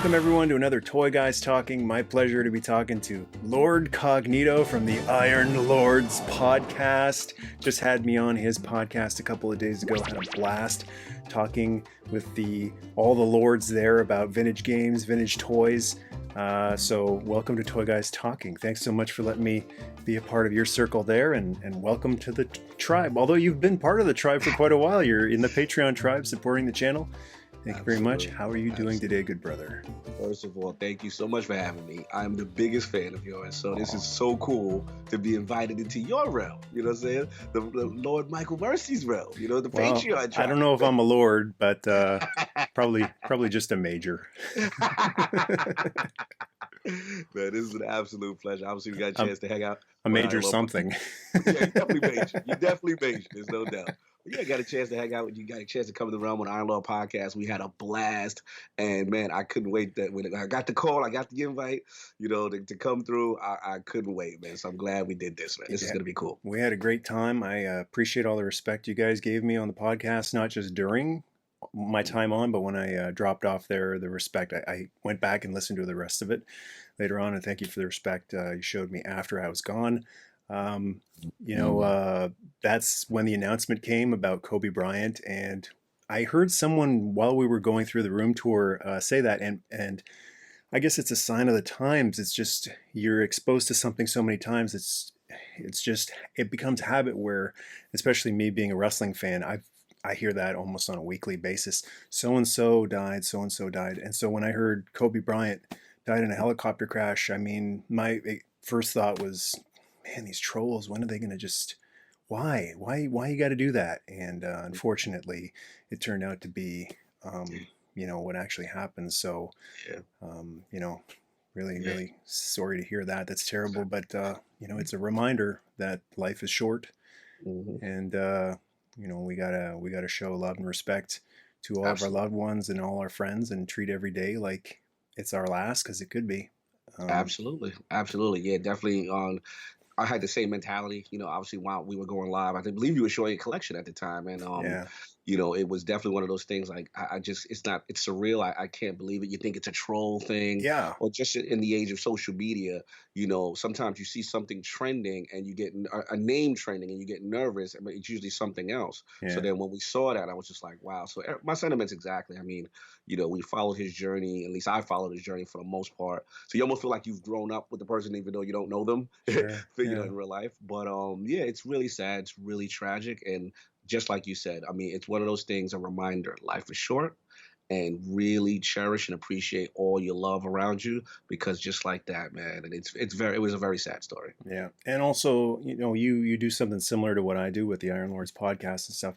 Welcome everyone to another Toy Guys Talking. My pleasure to be talking to Lord Cognito from the Iron Lords podcast. Just had me on his podcast a couple of days ago. Had a blast talking with all the lords there about vintage games, vintage toys. So welcome to Toy Guys Talking. Thanks so much for letting me be a part of your circle there, and welcome to the tribe. Although you've been part of the tribe for quite a while, you're in the Patreon tribe supporting the channel. Thank you very much. How are you doing today, good brother? First of all, thank you so much for having me. I'm the biggest fan of yours, so this is so cool to be invited into your realm. You know what I'm saying? The Lord Michael Mercy's realm. You know, the Patreon tribe. I don't know if I'm a lord, but probably just a major. Man, this is an absolute pleasure. Obviously, we got a chance to hang out. A major something. Yeah, you definitely major. You definitely major. There's no doubt. But yeah, got a chance to hang out with you. Got a chance to come to the realm on the Iron Lord podcast. We had a blast, and man, I couldn't wait. That when I got the call, I got the invite, you know, to come through. I couldn't wait, man. So I'm glad we did this, man. This is gonna be cool. We had a great time. I appreciate all the respect you guys gave me on the podcast, not just during my time on, but when I dropped off there, the respect. I went back and listened to the rest of it later on, and thank you for the respect you showed me after I was gone. That's when the announcement came about Kobe Bryant, and I heard someone while we were going through the room tour say that, and I guess it's a sign of the times. It's just you're exposed to something so many times. It becomes habit where, especially me being a wrestling fan, I hear that almost on a weekly basis. So and so died, and so when I heard Kobe Bryant died in a helicopter crash, I mean, my first thought was, man, these trolls, when are they going to just, why you got to do that? And unfortunately, it turned out to be, what actually happened. So, really sorry to hear that. That's terrible. But, it's a reminder that life is short. Mm-hmm. And, we gotta show love and respect to all of our loved ones and all our friends, and treat every day like it's our last, because it could be. Absolutely. Yeah, definitely. I had the same mentality, obviously while we were going live. I believe you were showing a collection at the time. And, it was definitely one of those things like, it's surreal. I can't believe it. You think it's a troll thing. Yeah. Or just in the age of social media, sometimes you see something trending and you get a name trending and you get nervous, but it's usually something else. Yeah. So then when we saw that, I was just like, wow. So my sentiments exactly. I mean, we followed his journey. At least I followed his journey for the most part. So you almost feel like you've grown up with the person, even though you don't know them, sure. in real life. But it's really sad. It's really tragic. And just like you said, I mean, it's one of those things, a reminder, life is short, and really cherish and appreciate all your love around you, because just like that, man, and it was a very sad story. Yeah. And also, you do something similar to what I do with the Iron Lords podcast and stuff.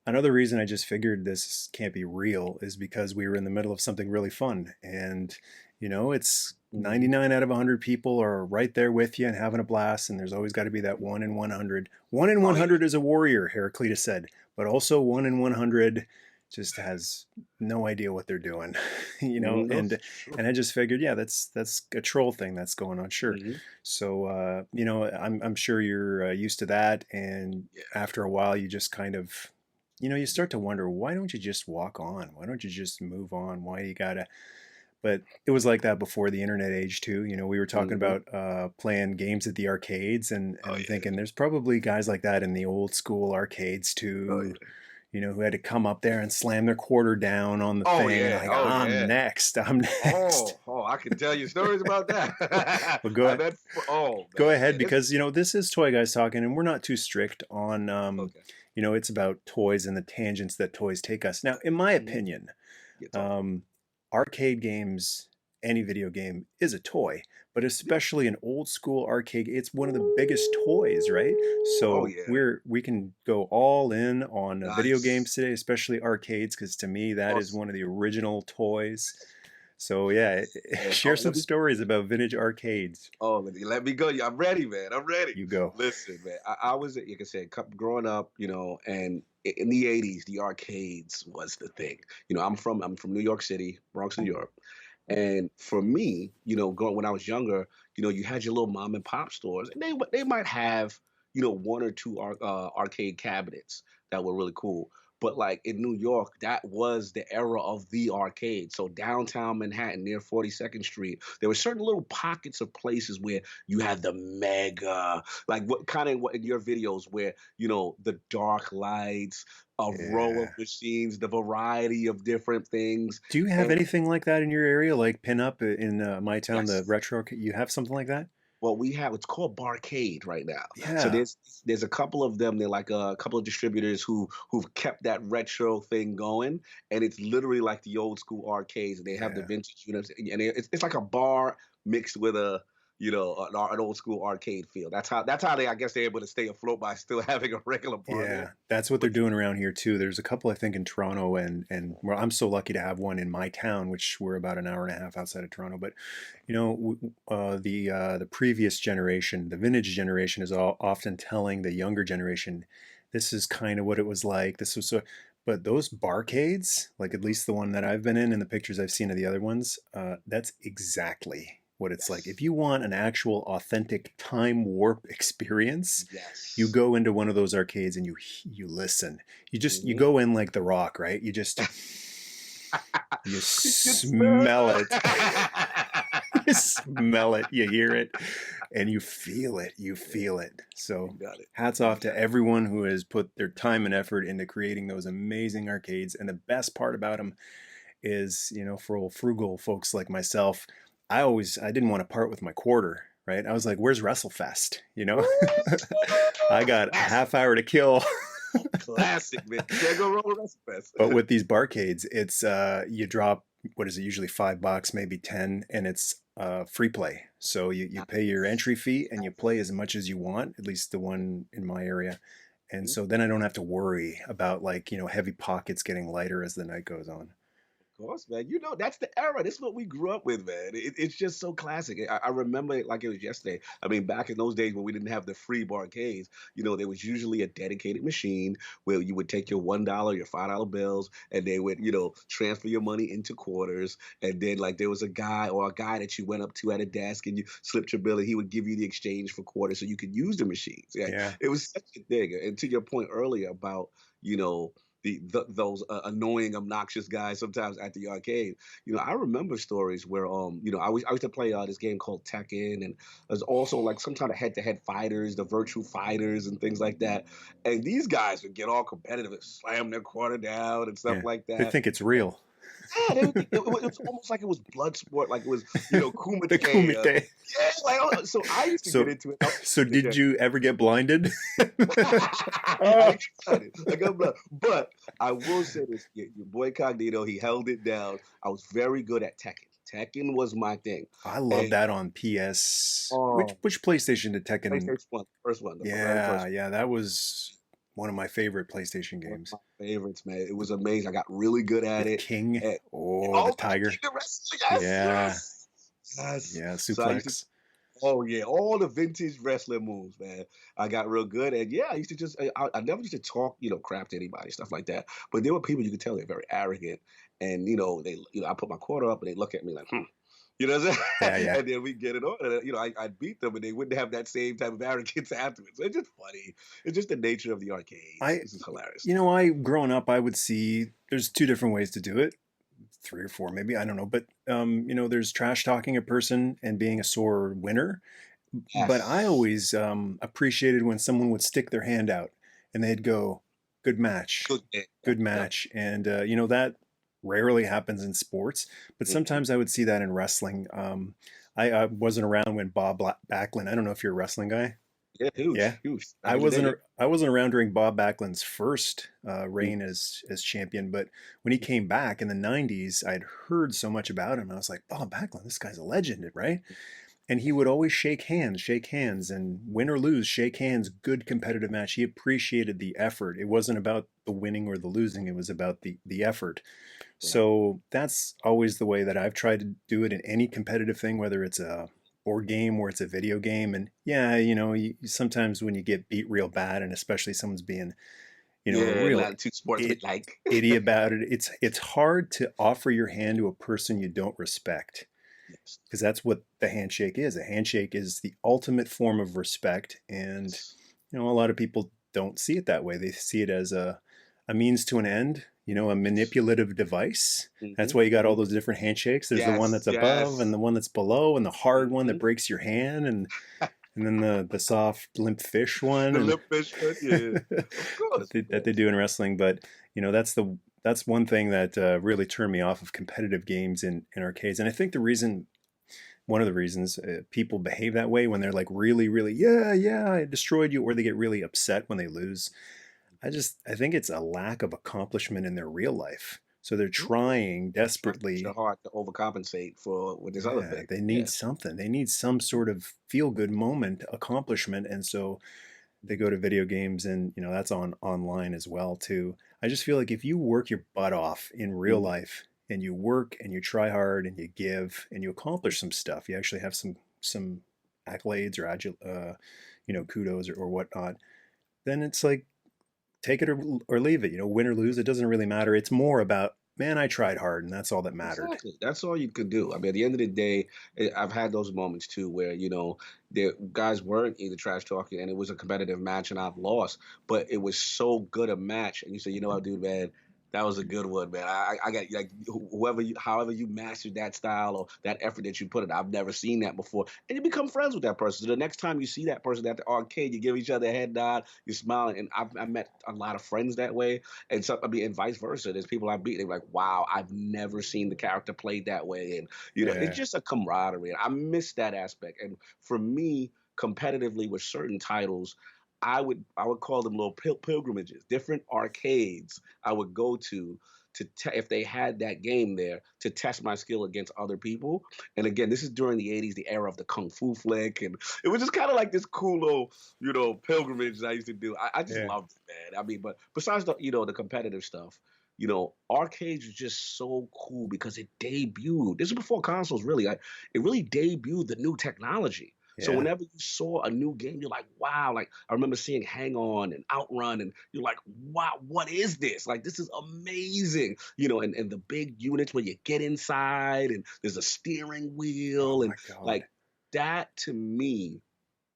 Another reason I just figured this can't be real is because we were in the middle of something really fun, and it's 99 out of 100 people are right there with you and having a blast, and there's always got to be that 1 in 100. 1 in 100 is a warrior, Heraclitus said, but also 1 in 100 just has no idea what they're doing, and I just figured, that's a troll thing that's going on, sure. Mm-hmm. So I'm sure you're used to that, and after a while you just kind of you start to wonder, why don't you just walk on? Why don't you just move on? Why you gotta? But it was like that before the internet age too. We were talking about playing games at the arcades, and I'm thinking there's probably guys like that in the old school arcades too, who had to come up there and slam their quarter down on the thing. Yeah. Like, I'm next. Oh, I can tell you stories about that. Well, go ahead, because this is Toy Guys Talking, and we're not too strict on it's about toys and the tangents that toys take us. Now, in my opinion, arcade games, any video game is a toy, but especially an old school arcade, it's one of the biggest toys, right? So we can go all in on video games today, especially arcades, because to me that is one of the original toys. So share some stories about vintage arcades. Oh, let me go. I'm ready, man. I'm ready. You go. Listen, man. I was, like I said, growing up, and in the 80s, the arcades was the thing. I'm from New York City, Bronx, New York. And for me, when I was younger, you had your little mom and pop stores, and they might have, one or two arcade cabinets that were really cool. But like in New York, that was the era of the arcade. So downtown Manhattan near 42nd Street, there were certain little pockets of places where you had the mega, like what kind of what in your videos where, the dark lights, a row of Yeah. machines, the variety of different things. Do you have And anything like that in your area, like Pinup in my town, the yes, retro? You have something like that? well, we have it's called Barcade right now. So Yeah. there's a couple of them. They're like a couple of distributors who've kept that retro thing going, and it's literally like the old school arcades. And they have the Yeah. vintage units, and it's like a bar mixed with a an old school arcade feel. That's how they I guess they're able to stay afloat by still having a regular bar there. Yeah, that's what they're But doing around here too. There's a couple I think in Toronto, and well, I'm so lucky to have one in my town, which we're about an hour and a half outside of Toronto. But the previous generation, the vintage generation, is often telling the younger generation, this is kind of what it was like. This was so. But those barcades, like at least the one that I've been in and the pictures I've seen of the other ones, that's exactly what it's like. If yes, you want an actual authentic time warp experience, you yes. go into one of those arcades and you listen. You Hmm. go in like The Rock, right? You You can smell smell it. it. You smell it, you hear it, and you feel it. You Yeah, feel it. you So got it. hats You off to got it. everyone who has put their time and effort into creating those amazing arcades. And the best part about them is, for old frugal folks like myself, I didn't want to part with my quarter, right? I was like, where's WrestleFest? I got a Classic, half hour to kill. classic, man. You can't go wrong with But WrestleFest. with these barcades, it's you drop, what is it, usually $5, maybe 10, and it's free play. So you pay your Nice, entry fee and you play nice. as much as you want, at least the one in my area. And Mhm. so then I don't have to worry about, like, heavy pockets getting lighter as the night goes on. Of course, man. That's the era. This is what we grew up with, man. It's just so classic. I remember it like it was yesterday. I mean, back in those days when we didn't have the free barcades, there was usually a dedicated machine where you would take your $1, your $5 bills, and they would, transfer your money into quarters. And then, like, there was a guy or a guy that you went up to at a desk and you slipped your bill, and he would give you the exchange for quarters so you could use the machines. Yeah, Yeah. it was such a thing. And to your point earlier about, you know, those annoying, obnoxious guys sometimes at the arcade. I remember stories where I used to play this game called Tekken, and there's also like some kind of head-to-head fighters, the virtual fighters, and things like that. And these guys would get all competitive and slam their quarter down and stuff Yeah. like They that. think it's real. Yeah, it was almost like it was blood sport, like it was The Kumite. Kumite. Yeah, like so I used to get So, into it. so did you ever get blinded? I got it. I got blood. But I will say this: your boy Cognito, he held it down. I was very good at Tekken. Tekken was my thing. I love And that on PS. Which oh, which PlayStation did Tekken? PlayStation 1, first one, the very Yeah, first yeah, that was one of my favorite PlayStation one, games. one of my favorites, man. It was amazing. I got really good at With it. King. And, Oh, the oh, with the tiger. King of Wrestling, yes, Yeah, yes, yes. yeah, So I used to. suplex. Oh yeah, all the vintage wrestling moves, man. I got real good, and yeah, I used to just I never used to talk, crap to anybody, stuff like that. But there were people you could tell they're very arrogant, and they, I put my quarter up, and they look at me like, what I'm Yeah, saying, yeah. and then we get it on, and I'd beat them, and they wouldn't have that same type of arrogance afterwards. So it's just funny. It's just the nature of the arcades. I, This is hilarious. growing up, I would see there's two different ways to do it, three or four maybe, I don't know. But there's trash talking a person and being a sore winner. But I Yes, always appreciated when someone would stick their hand out and they'd go, "Good match, good. Yeah, good yeah. match," and that rarely happens in sports, but Mhm. sometimes I would see that in wrestling. I wasn't around when Backlund. I don't know if you're a wrestling guy. Yeah, huge, Yeah, huge. I Back in the day, wasn't. yeah. I wasn't around during Bob Backlund's first Mhm. reign as champion, but when he came back in the '90s, I'd heard so much about him. I was like, Bob Backlund, this guy's a legend, right? And he would always shake hands, and win or lose, shake hands. Good competitive match. He appreciated the effort. It wasn't about the winning or the losing. It was about the effort. Right. So that's always the way that I've tried to do it in any competitive thing, whether it's a board game or it's a video game. And yeah, sometimes when you get beat real bad, and especially someone's being, a Yeah, real not too it, sportsmanlike. idiot about it, it's hard to offer your hand to a person you don't respect, Yes. because that's what the handshake is. A handshake is the ultimate form of respect, and Yes. a lot of people don't see it that way. They see it as a a means to an end, a Yes. manipulative device. That's Hmm. why you got all Hmm. those different handshakes. There's the one Yes. that's above and Yes. the one that's below and the hard one that Hmm. breaks your hand and then the soft limp fish one The and lip fishman, yeah. Of course, of that they course. do in wrestling. But that's one thing that really turned me off of competitive games in arcades. And I think one of the reasons people behave that way when they're like really, really, yeah, yeah, I destroyed you, or they get really upset when they lose. I think it's a lack of accomplishment in their real life. So they're Okay. trying Trying to get your desperately. heart to overcompensate for with this other Yeah, thing. they Yeah. need something. They need some sort of feel good moment, accomplishment. And so they go to video games and, that's online as well too. I just feel like if you work your butt off in real Mhm. life and you work and you try hard and you give and you accomplish some stuff, you actually have some accolades or kudos or whatnot, then it's like take it or leave it, win or lose. It doesn't really matter. It's more about, man, I tried hard and that's all that mattered. Exactly. That's all you could do. I mean, at the end of the day, I've had those moments too where, the guys weren't either trash talking and it was a competitive match and I've lost, but it was so good a match. And you say, you know what, dude, man, that was a good one, man. I got like however you mastered that style or that effort that you put in. I've never seen that before. And you become friends with that person. So the next time you see that person at the arcade, you give each other a head nod, you're smiling. And I met a lot of friends that way. And so, I mean, and vice versa. There's people I beat. They're like, wow, I've never seen the character played that way. And, it's Yeah. just a camaraderie. And I miss that aspect. And for me, competitively with certain titles, I would call them little pilgrimages, different arcades I would go to if they had that game there to test my skill against other people. And again, this is during the '80s, the era of the kung fu flick, and it was just kind of like this cool little pilgrimage that I used to do. I just Yeah. loved it, man. I mean, but besides the competitive stuff, arcades was just so cool because it debuted. This is before consoles really. It really debuted the new technology. So Yeah. whenever you saw a new game, you're like, wow. Like I remember seeing Hang On and Outrun, and you're like, wow, what is this? Like this is amazing. And the big units where you get inside and there's a steering Oh wheel and my God. like that to me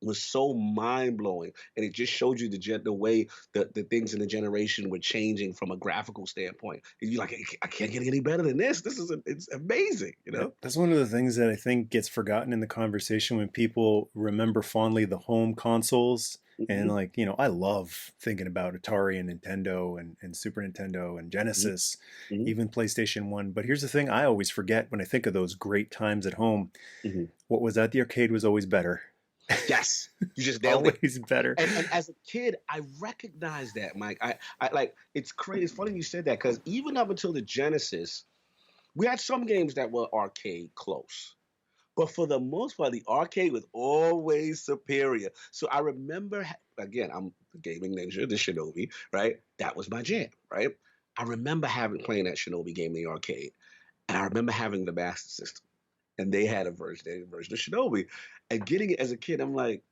was so mind blowing, and it just showed you the way the things in the generation were changing from a graphical standpoint. And you're like, I can't get any better than this. It's amazing, you know. That's one of the things that I think gets forgotten in the conversation when people remember fondly the home consoles. And Hmm. like, I love thinking about Atari and Nintendo and Super Nintendo and Hmm. Genesis, Hmm. even PlayStation 1. But here's the thing I always forget when I think of those great times at home. Hmm. What was at the arcade was always better. Yes, you just nailed it. Always better. And as a kid, I recognized that, Mike. I like it's crazy. It's funny you said that because even up until the Genesis, we had some games that were arcade close. But for the most part, the arcade was always superior. So I remember, again, I'm the gaming ninja, the Shinobi, right? That was my jam, right? I remember having playing that Shinobi game in the arcade, and I remember having the Master System, and they had a version of Shinobi, and getting it as a kid, I'm like,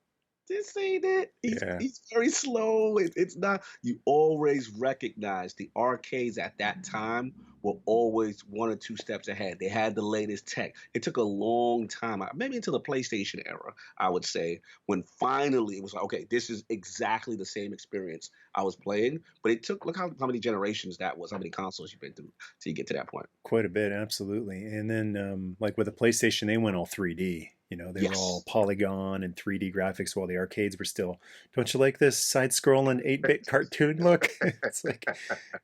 this ain't it. He's Yeah. he's very slow. It's not. You always recognize the arcades at that time were always one or two steps ahead. They had the latest tech. It took a long time, maybe into the PlayStation era, I would say, when finally it was like, okay, this is exactly the same experience I was playing. But it took look how many generations that was, how many consoles you've been through till you get to that point. Quite a bit, absolutely. And then, like with the PlayStation, they went all 3D. They were all Yes. polygon and 3D graphics, while the arcades were still. Don't you like this side-scrolling 8-bit cartoon look? It's like,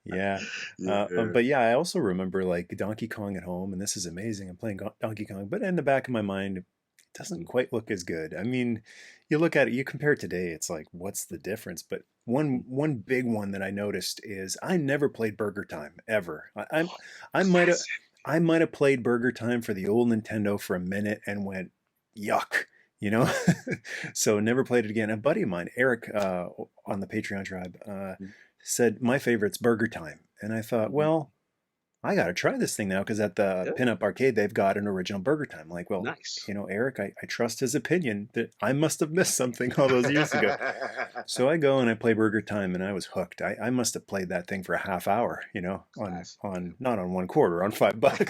yeah. Yeah. But yeah, I also remember like Donkey Kong at home, and this is amazing. I'm playing Donkey Kong, but in the back of my mind, it doesn't quite look as good. I mean, you look at it, you compare it today, it's like, what's the difference? But one big one that I noticed is I never played Burger Time ever. I might have Classic. I might have played Burger Time for the old Nintendo for a minute and went, yuck, you know? So never played it again. A buddy of mine, Eric, on the Patreon tribe, said, my favorite's Burger Time. And I thought, Mhm. well, I got to try this thing now because at the Yeah. Pinup Arcade, they've got an original Burger Time. Like, well, Nice. Eric, I trust his opinion that I must have missed something all those years ago. So I go and I play Burger Time and I was hooked. I must have played that thing for a half hour, Classic. on not on one quarter, on $5, but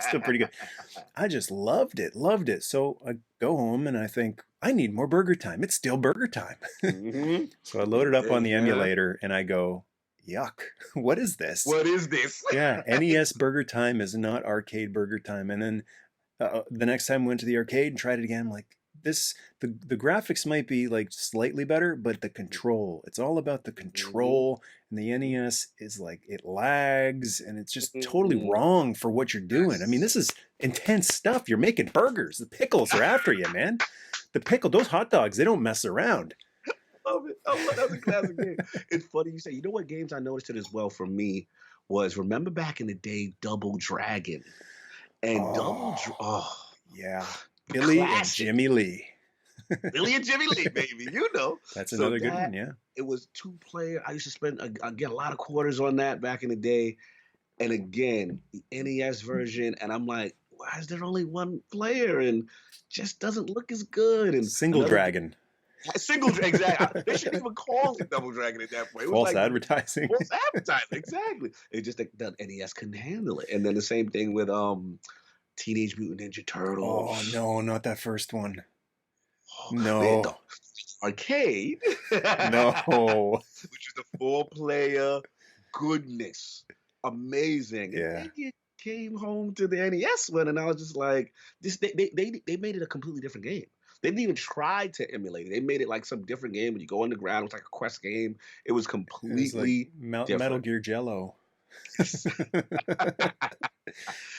still pretty good. I just loved it, loved it. So I go home and I think, I need more Burger Time. It's still Burger Time. Hmm. So I load You it up on did, the man. emulator and I go, yuck, what is this? What is this? Yeah, NES Burger Time is not arcade Burger Time. And then the next time I went to the arcade and tried it again, I'm like, this, the graphics might be like slightly better, but the control, it's all about the Mhm. control. And the NES is like, it lags and it's just totally Mhm. wrong for what you're doing. I mean, Yes. this is intense stuff. You're making burgers. The pickles are after you, man. Those hot dogs, they don't mess around. Love it. I love that's a classic game. It's funny you say. You know what games I noticed it as well for me was remember back in the day Double Dragon and Oh, Oh, yeah. the Billy and classic. Jimmy Lee. Billy and Jimmy Lee, baby, you know. That's So another good that one, yeah. it was two player. I used to spend I get a lot of quarters on that back in the day. And again, the NES version, and I'm like, why is there only one player and just doesn't look as good? And Single another Dragon. exactly. They shouldn't even call it Double Dragon at that point. It was False like advertising. false advertising. Exactly. It just the NES couldn't handle it. And then the same thing with Teenage Mutant Ninja Oh Turtles. no, not that first one. Oh, man, the No. arcade, No. which is the four-player goodness, amazing. And Yeah. then you came home to the NES one, and I was just like, this. They made it a completely different game. They didn't even try to emulate it. They made it like some different game. When you go underground, it was like a quest game. It was It was like completely Metal different. Gear Jello. Yes. So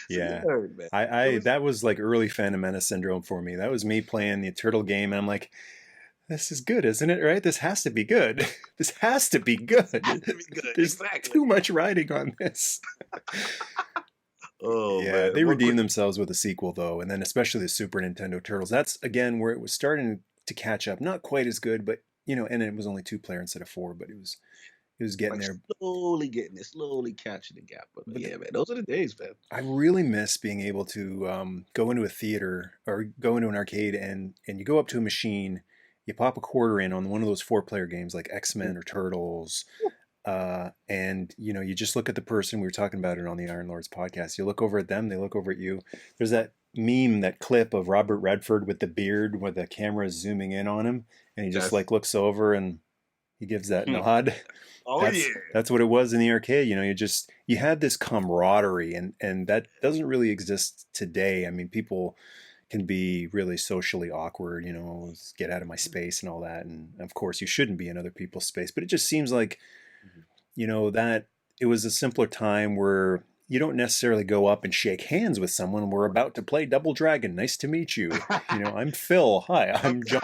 you Yeah. heard, man. It I was that was like early Phantom Menace syndrome for me. That was me playing the turtle game and I'm like, this is good, isn't it? Right? This has to be good. This has to be has to good. be good. There's Exactly. too much riding on this. Oh Yeah, man. they One redeemed quick. themselves with a sequel though, and then especially the Super Nintendo Turtles. That's again where it was starting to catch up. Not quite as good, but and it was only two player instead of four, but it was getting Like there. slowly getting it, slowly catching the gap. But But yeah, man, those are the days, man. I really miss being able to go into a theater or go into an arcade and you go up to a machine, you pop a quarter in on one of those four-player games like X-Men or Turtles, and you just look at the person. We were talking about it on the Iron Lords podcast. You look over at them, they look over at you. There's that meme, that clip of Robert Redford with the beard where the camera is zooming in on him and he just Yes. like looks over and he gives that Hmm. nod. Oh that's yeah. that's what it was in the arcade. You had this camaraderie, and that doesn't really exist today. I mean, people can be really socially awkward, get out of my space and all that, and of course you shouldn't be in other people's space, but it just seems like Mhm. that it was a simpler time where you don't necessarily go up and shake hands with someone. We're about to play Double Dragon. Nice to meet you. I'm Phil. Hi, I'm John.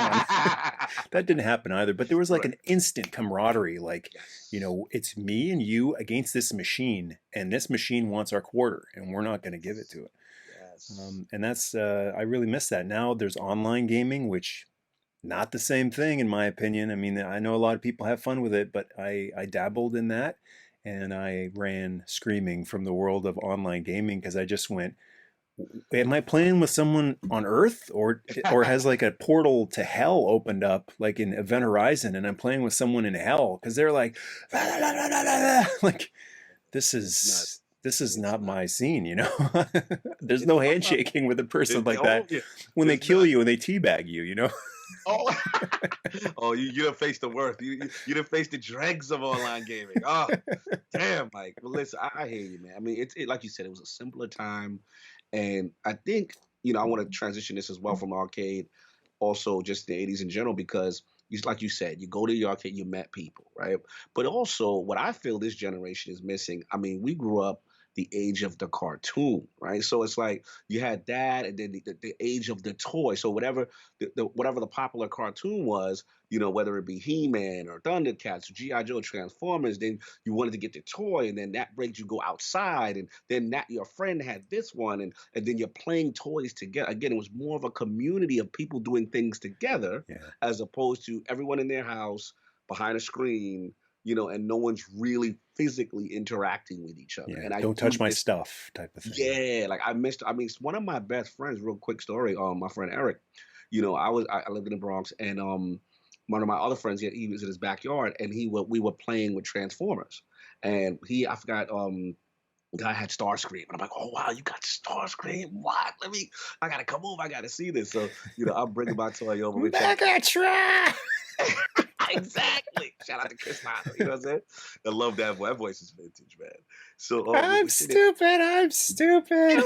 That didn't happen either, but there was like Right. an instant camaraderie. Like, Yes. it's me and you against this machine, and this machine wants our quarter, and we're not going to give it to it. Yes. And that's I really miss that. Now there's online gaming, which not the same thing in my opinion. I mean, I know a lot of people have fun with it, but I dabbled in that, and I ran screaming from the world of online gaming because I just went, am I playing with someone on Earth, or has like a portal to hell opened up like in Event Horizon, and I'm playing with someone in hell because they're like, like It's not. this is It's not not. my scene. There's It's no not. handshaking with a person like Oh that yeah. when they It's kill not. you and they teabag you. Oh. Oh, you done faced the worst. You done faced the dregs of online gaming. Oh, damn, Mike. Well, listen, I hear you, man. I mean, like you said, it was a simpler time, and I think I want to transition this as well from arcade, also just the '80s in general, because like you said, you go to the arcade, you met people, right? But also, what I feel this generation is missing. I mean, we grew up the age of the cartoon, right? So it's like you had that, and then the age of the toy. So whatever whatever the popular cartoon was, whether it be He-Man or Thundercats or GI Joe, Transformers, then you wanted to get the toy, and then that brings you go outside, and then that your friend had this one, and then you're playing toys together. Again, it was more of a community of people doing things together, Yeah, as opposed to everyone in their house behind a screen, and no one's really physically interacting with each other. yeah. And I Don't do touch my miss, stuff type of thing. yeah, like I mean, it's one of my best friends, real quick story, my friend Eric, I lived in the Bronx, and one of my other friends, he was in his backyard, and we were playing with Transformers, and I forgot, the guy had Starscream, and I'm like, oh wow, you got Starscream? What? I gotta come over, I gotta see this. So I'm bringing my toy over with that. Megatron! Exactly. Shout out to Chris Tyler. You know what I'm saying? I love that voice. That voice is vintage, man. So I'm we sitting stupid. I'm stupid.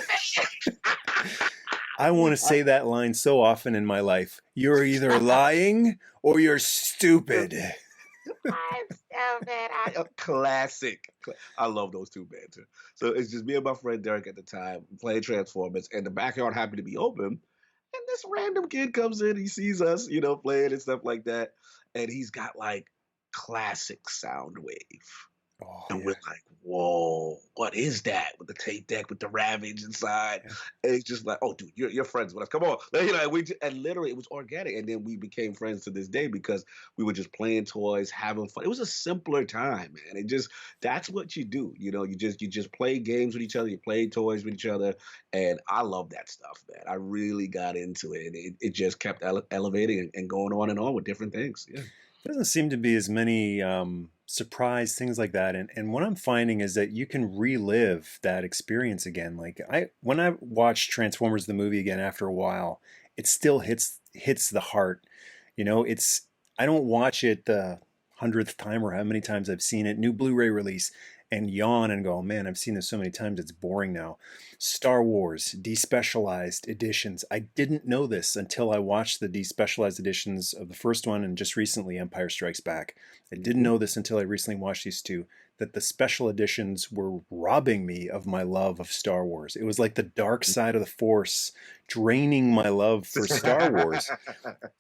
I want to I, say that line so often in my life. You're either lying or you're stupid. I'm stupid. Classic. I love those two bands. So it's just me and my friend Derek at the time playing Transformers, and the backyard happened to be open. And this random kid comes in, he sees us, playing and stuff like that. And he's got like classic sound wave. Oh, And we're yeah. like, whoa, what is that? With the tape deck with the Ravage inside. Yeah. And it's just like, oh, dude, you're friends with us. Come on. And literally it was organic. And then we became friends to this day because we were just playing toys, having fun. It was a simpler time, man. That's what you do. You just play games with each other, you play toys with each other. And I love that stuff, man. I really got into it. And it just kept elevating and going on and on with different things. Yeah. Doesn't seem to be as many surprise things like that. And what I'm finding is that you can relive that experience again. Like when I watch Transformers the movie again after a while, it still hits the heart. It's I don't watch it the hundredth time or how many times I've seen it, new Blu-ray release, and yawn and go, man, I've seen this so many times, it's boring now. Star Wars, despecialized editions. I didn't know this until I watched the despecialized editions of the first one and just recently Empire Strikes Back. I didn't Mhm. know this until I recently watched these two, that the special editions were robbing me of my love of Star Wars. It was like the dark side of the Force draining my love for Star Wars.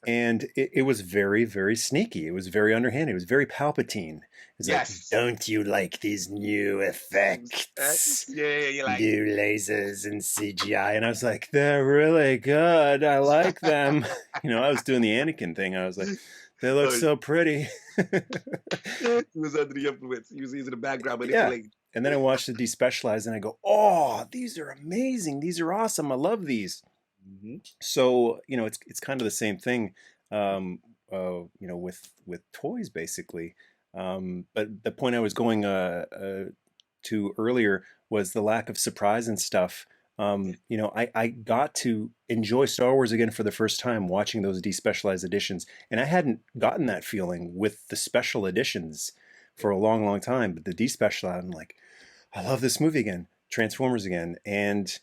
And it was very, very sneaky. It was very underhanded. It was very Palpatine. It's like, Yes. don't you like these new effects? Yeah, you're like, New lasers and CGI. And I was like, they're really good. I like them. I was doing the Anakin thing. I was like, they look oh, so pretty. he was under the influence. He was using the background Yeah. manipulating. And then I watched the despecialized and I go, oh, these are amazing. These are awesome. I love these. Hmm. So it's kind of the same thing, with toys basically. But the point I was going to earlier was the lack of surprise and stuff. I got to enjoy Star Wars again for the first time watching those despecialized editions, and I hadn't gotten that feeling with the special editions for a long, long time. But the despecialized, I'm like, I love this movie again, Transformers again, and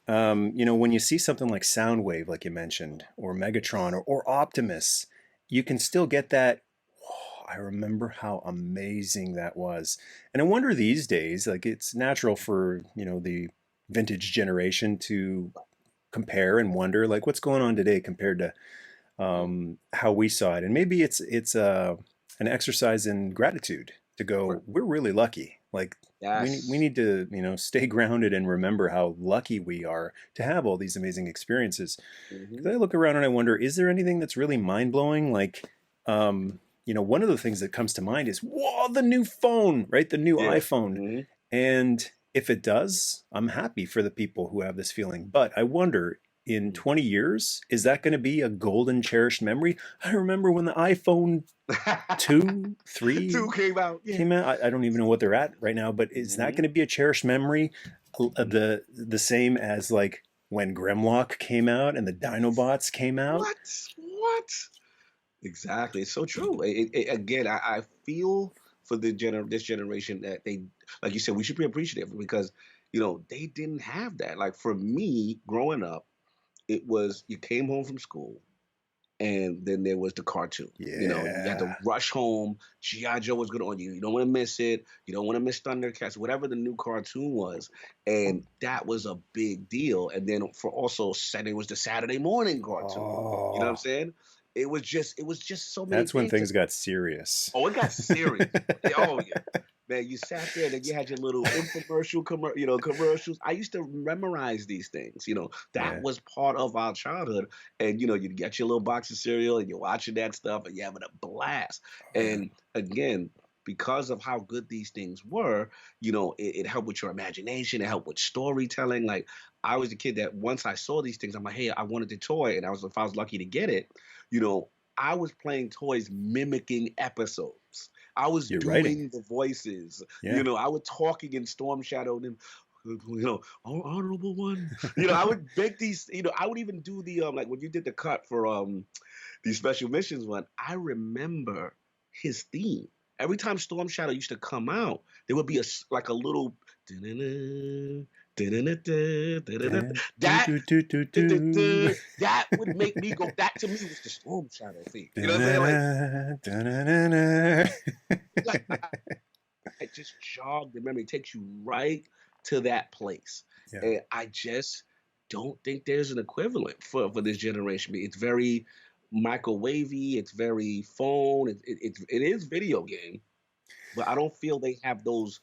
when you see something like Soundwave, like you mentioned, or Megatron, or Optimus, you can still get that. "Oh, I remember how amazing that was." And I wonder these days, like it's natural for the vintage generation to compare and wonder, like what's going on today compared to how we saw it. And maybe it's an exercise in gratitude to go, we're really lucky. Like we Yes. need to stay grounded and remember how lucky we are to have all these amazing experiences. Hmm. Because I look around and I wonder, is there anything that's really mind blowing? Like, one of the things that comes to mind is, whoa, the new phone, right? The new Yeah. iPhone. Hmm. And if it does, I'm happy for the people who have this feeling. But I wonder, in 20 years, is that going to be a golden cherished memory? I remember when the iPhone 2, Two 3 came out. Yeah. came out. I don't even know what they're at right now, but is that Hmm. going to be a cherished memory? The same as like when Grimlock came out and the Dinobots came out? What? What? Exactly. It's so true. Again, I feel for this generation that they, like you said, we should be appreciative because they didn't have that. Like for me, growing up, it was you came home from school and then there was the cartoon. You had to Yeah. rush home. GI Joe was good on you. You don't want to miss it. You don't want to miss Thundercats, whatever the new cartoon was, and that was a big deal. And then for also Saturday was the Saturday morning cartoon. You know what I'm Oh, saying? It was just so many that's when things. things got serious. Oh, it got serious. Oh yeah. Man, you sat there and then you had your little infomercial, commercials. I used to memorize these things. That Yeah. was part of our childhood. And you'd get your little box of cereal and you're watching that stuff and you're having a blast. Oh, yeah. And again, because of how good these things were, it helped with your imagination. It helped with storytelling. Like I was a kid that once I saw these things, I'm like, hey, I wanted the toy, and if I was lucky to get it, you know, I was playing toys mimicking episodes. I was You're writing. doing the voices. Yeah. I was talking in Storm Shadow and honorable one. I would make these. I would even do the like when you did the cut for the special missions one. I remember his theme. Every time Storm Shadow used to come out, there would be like a little Do that do do do do. that would make me go. That to me was the Storm Shadow theme. You know what I'm saying? Da-na-na, da-na-na-na. Like it just jogged the memory. It takes you right to that place, Yeah, and I just don't think there's an equivalent for this generation. It's very microwavy. It's very phone. It is video game, but I don't feel they have those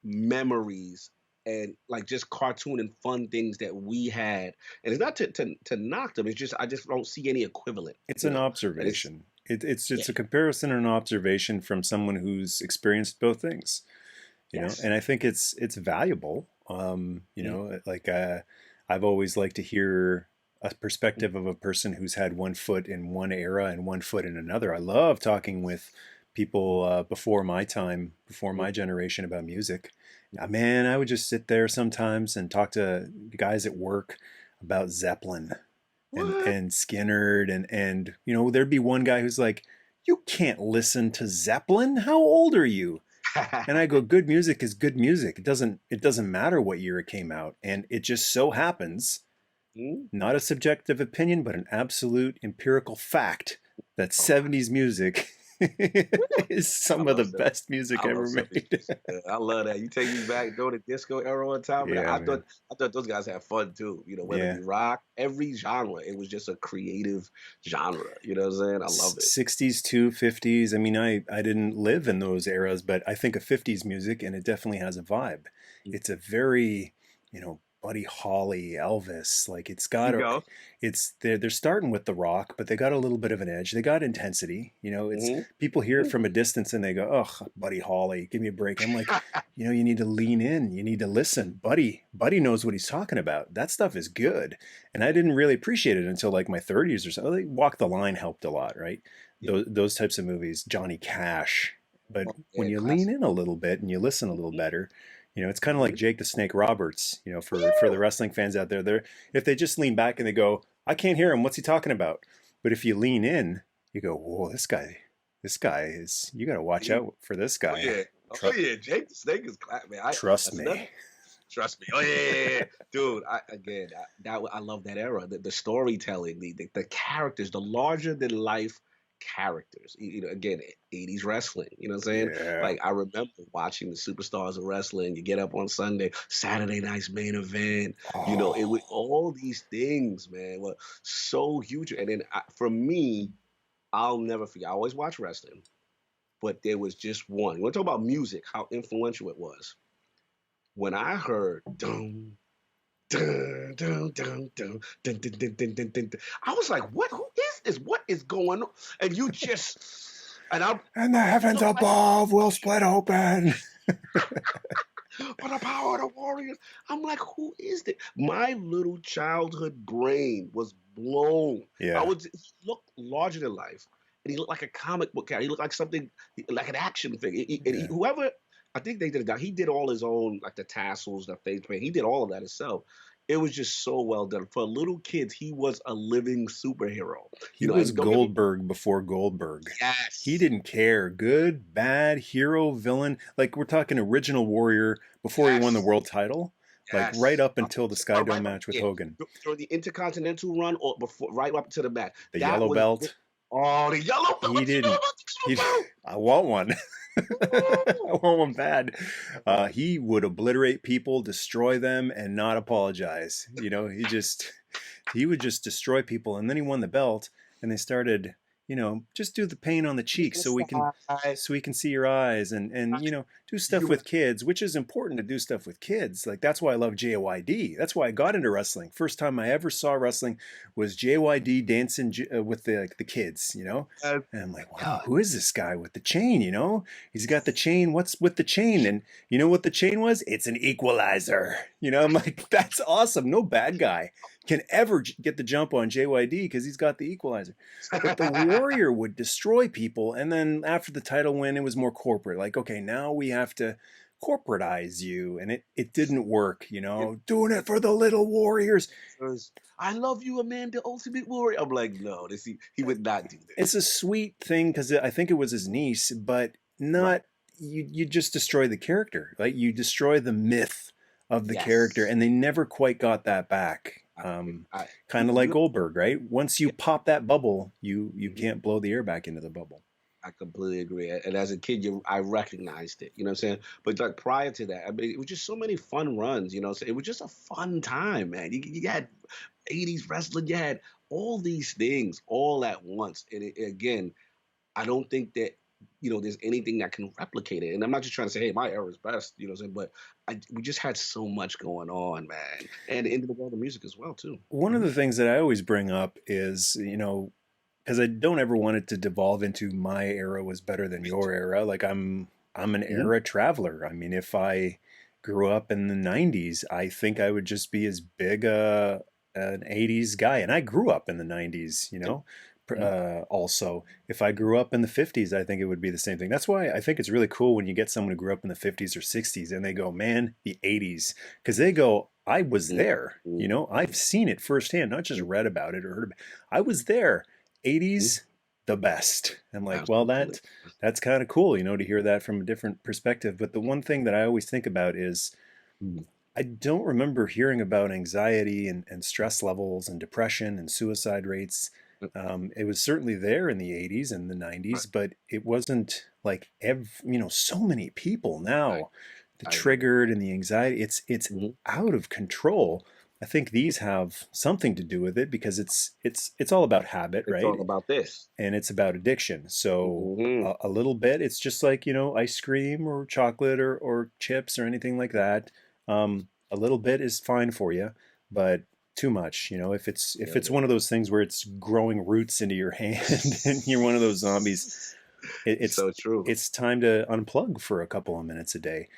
memories and like just cartoon and fun things that we had. And it's not to knock them. It's just I just don't see any equivalent. it's You an know, and it's observation. It's yeah, just a comparison and an observation from someone who's experienced both things. yes, And I think it's valuable. mm, Like I've always liked to hear a perspective of a person who's had one foot in one era and one foot in another. I love talking with people before my time, before mm, my generation about music. Man, I would just sit there sometimes and talk to guys at work about Zeppelin what? and Skinnerd there'd be one guy who's like, "You can't listen to Zeppelin. How old are you?" And I go, "Good music is good music. It doesn't matter what year it came out." And it just so happens, Mm, not a subjective opinion, but an absolute empirical fact, that oh my 70s music is I some of the love 70s. best music I love ever 70s made. music. Man. I love that. You take me back during the disco era on top of that. Yeah, man. I thought those guys had fun too. You know, whether it Yeah. be rock, every genre, it was just a creative genre. You know what I'm saying? I love it. 60s to 50s. I mean, I didn't live in those eras, but I think of 50s music and it definitely has a vibe. Mm. It's a very, Buddy Holly, Elvis, like You go. they're starting with the rock, but they got a little bit of an edge. They got intensity. It's Hmm. people hear it from a distance and they go, "Oh, Buddy Holly, give me a break." I'm like, you need to lean in. You need to listen. Buddy knows what he's talking about. That stuff is good. And I didn't really appreciate it until like my 30s or so. Like Walk the Line helped a lot, right? Yeah. Those types of movies, Johnny Cash. But Oh, when yeah, you lean classic. in a little bit and you listen a little Mhm. better, it's kind of like Mhm. Jake the Snake Roberts, for the wrestling fans out there. If they just lean back and they go, "I can't hear him. What's he talking about?" But if you lean in, you go, "Whoa, this guy is. You got to watch He- out for this oh guy. yeah. Oh Tr- yeah. Jake the Snake is class, man. trust That's me." another. Trust me. Oh yeah. Dude. I love that era. The storytelling, the characters, the larger than life characters. Again, 80s wrestling. You know what I'm saying? Yeah. Like I remember watching the superstars of wrestling. You get up on Sunday, Saturday night's main event. It Oh, was all these things, man, were so huge. And then for me, I'll never forget. I always watch wrestling, but there was just one. You want to talk about music? How influential it was when I heard dum dun dun dun dun dun dun dun dun dun dun. I was like, "What? Who is this? What is going on?" And you just and I and the heavens look like above will split open. for the power of the warriors. I'm like, "Who is this?" My little childhood brain was blown. Yeah. He looked larger than life, and he looked like a comic book character. He looked like something like an action figure. Yeah. Whoever I think they did it. He did all his own, like the tassels, the face paint. He did all of that himself. It was just so well done. For little kids, he was a living superhero. He was And don't get me Goldberg before Goldberg. He yes, didn't care. Good, bad, hero, villain. Like we're talking original Warrior before he won the yes, world title. Like right yes. up until the Sky Dome Right, match with yeah. Hogan. During the Intercontinental run or before, right up to the back. The That yellow was belt. oh the yellow belt. He What you know didn't. about He. the yellow I want one. belt? I want one bad. He would obliterate people, destroy them, and not apologize. He would just destroy people. And then he won the belt, and they started, just do the paint on the cheeks so we can, Side. see your eyes, and do stuff You with kids, which is important to do stuff with kids. Like that's why I love JYD. That's why I got into wrestling. First time I ever saw wrestling was JYD dancing with the kids. uh, And I'm like, wow, who is this guy with the chain? He's got the chain. What's with the chain? And you know what the chain was? It's an equalizer. I'm like, that's awesome. No bad guy can ever get the jump on JYD because he's got the equalizer. But the Warrior would destroy people. And then after the title win, it was more corporate. Like, okay, now we have to corporatize you, and it didn't work, you It, know, doing it it, for the little warriors. first, I love you, Amanda, Ultimate Warrior. I'm like, no, this he would not do It's this. a sweet thing because I think it was his niece, but Right. not you just destroy the character. Like you destroy the myth of the character, Yes. and they never quite got that back. I, I Kind of like you, Goldberg, right? Once you yeah. pop that bubble, you Mhm. can't blow the air back into the bubble. I completely agree. And as a kid, I recognized it. You know what I'm saying? But like prior to that, I mean, it was just so many fun runs. You know, so it was just a fun time, man. You had 80s wrestling, you had all these things all at once. And again, I don't think that there's anything that can replicate it. And I'm not just trying to say, hey, my era is best. You know what I'm saying? But we just had so much going on, man, and into the world of music as well too. One of Hmm. the things that I always bring up is, you know, because I don't ever want it to devolve into my era was better than your era. Like I'm an Hmm. era traveler. I mean, if I grew up in the 90s, I think I would just be as big an 80s guy. And I grew up in the 90s, you Yep. know. Hmm. Also, if I grew up in the 50s, I think it would be the same thing. That's why I think it's really cool when you get someone who grew up in the 50s or 60s and they go, man, the 80s. Because they go, I was Hmm. there. You know, I've seen it firsthand, not just read about it or heard about it. I was there. Hmm. 80s, the best. I'm like, well, Absolutely. that's kind of cool, you know, to hear that from a different perspective. But the one thing that I always think about is Mhm. I don't remember hearing about anxiety and stress levels and depression and suicide rates. Yep. It was certainly there in the 80s and the Right. 90s, but it wasn't like you know, so many people I now, the I agree. triggered and the anxiety, it's Hmm. out of control. I think these have something to do with it because it's all about habit, It's all right? about this. And it's about addiction. So Hmm. a little bit, it's just like, you know, ice cream or chocolate or chips or anything like that. A little bit is fine for you, but too much, you know, if Yeah. it's one of those things where it's growing roots into your hand and you're one of those zombies, it's So true. it's time to unplug for a couple of minutes a day.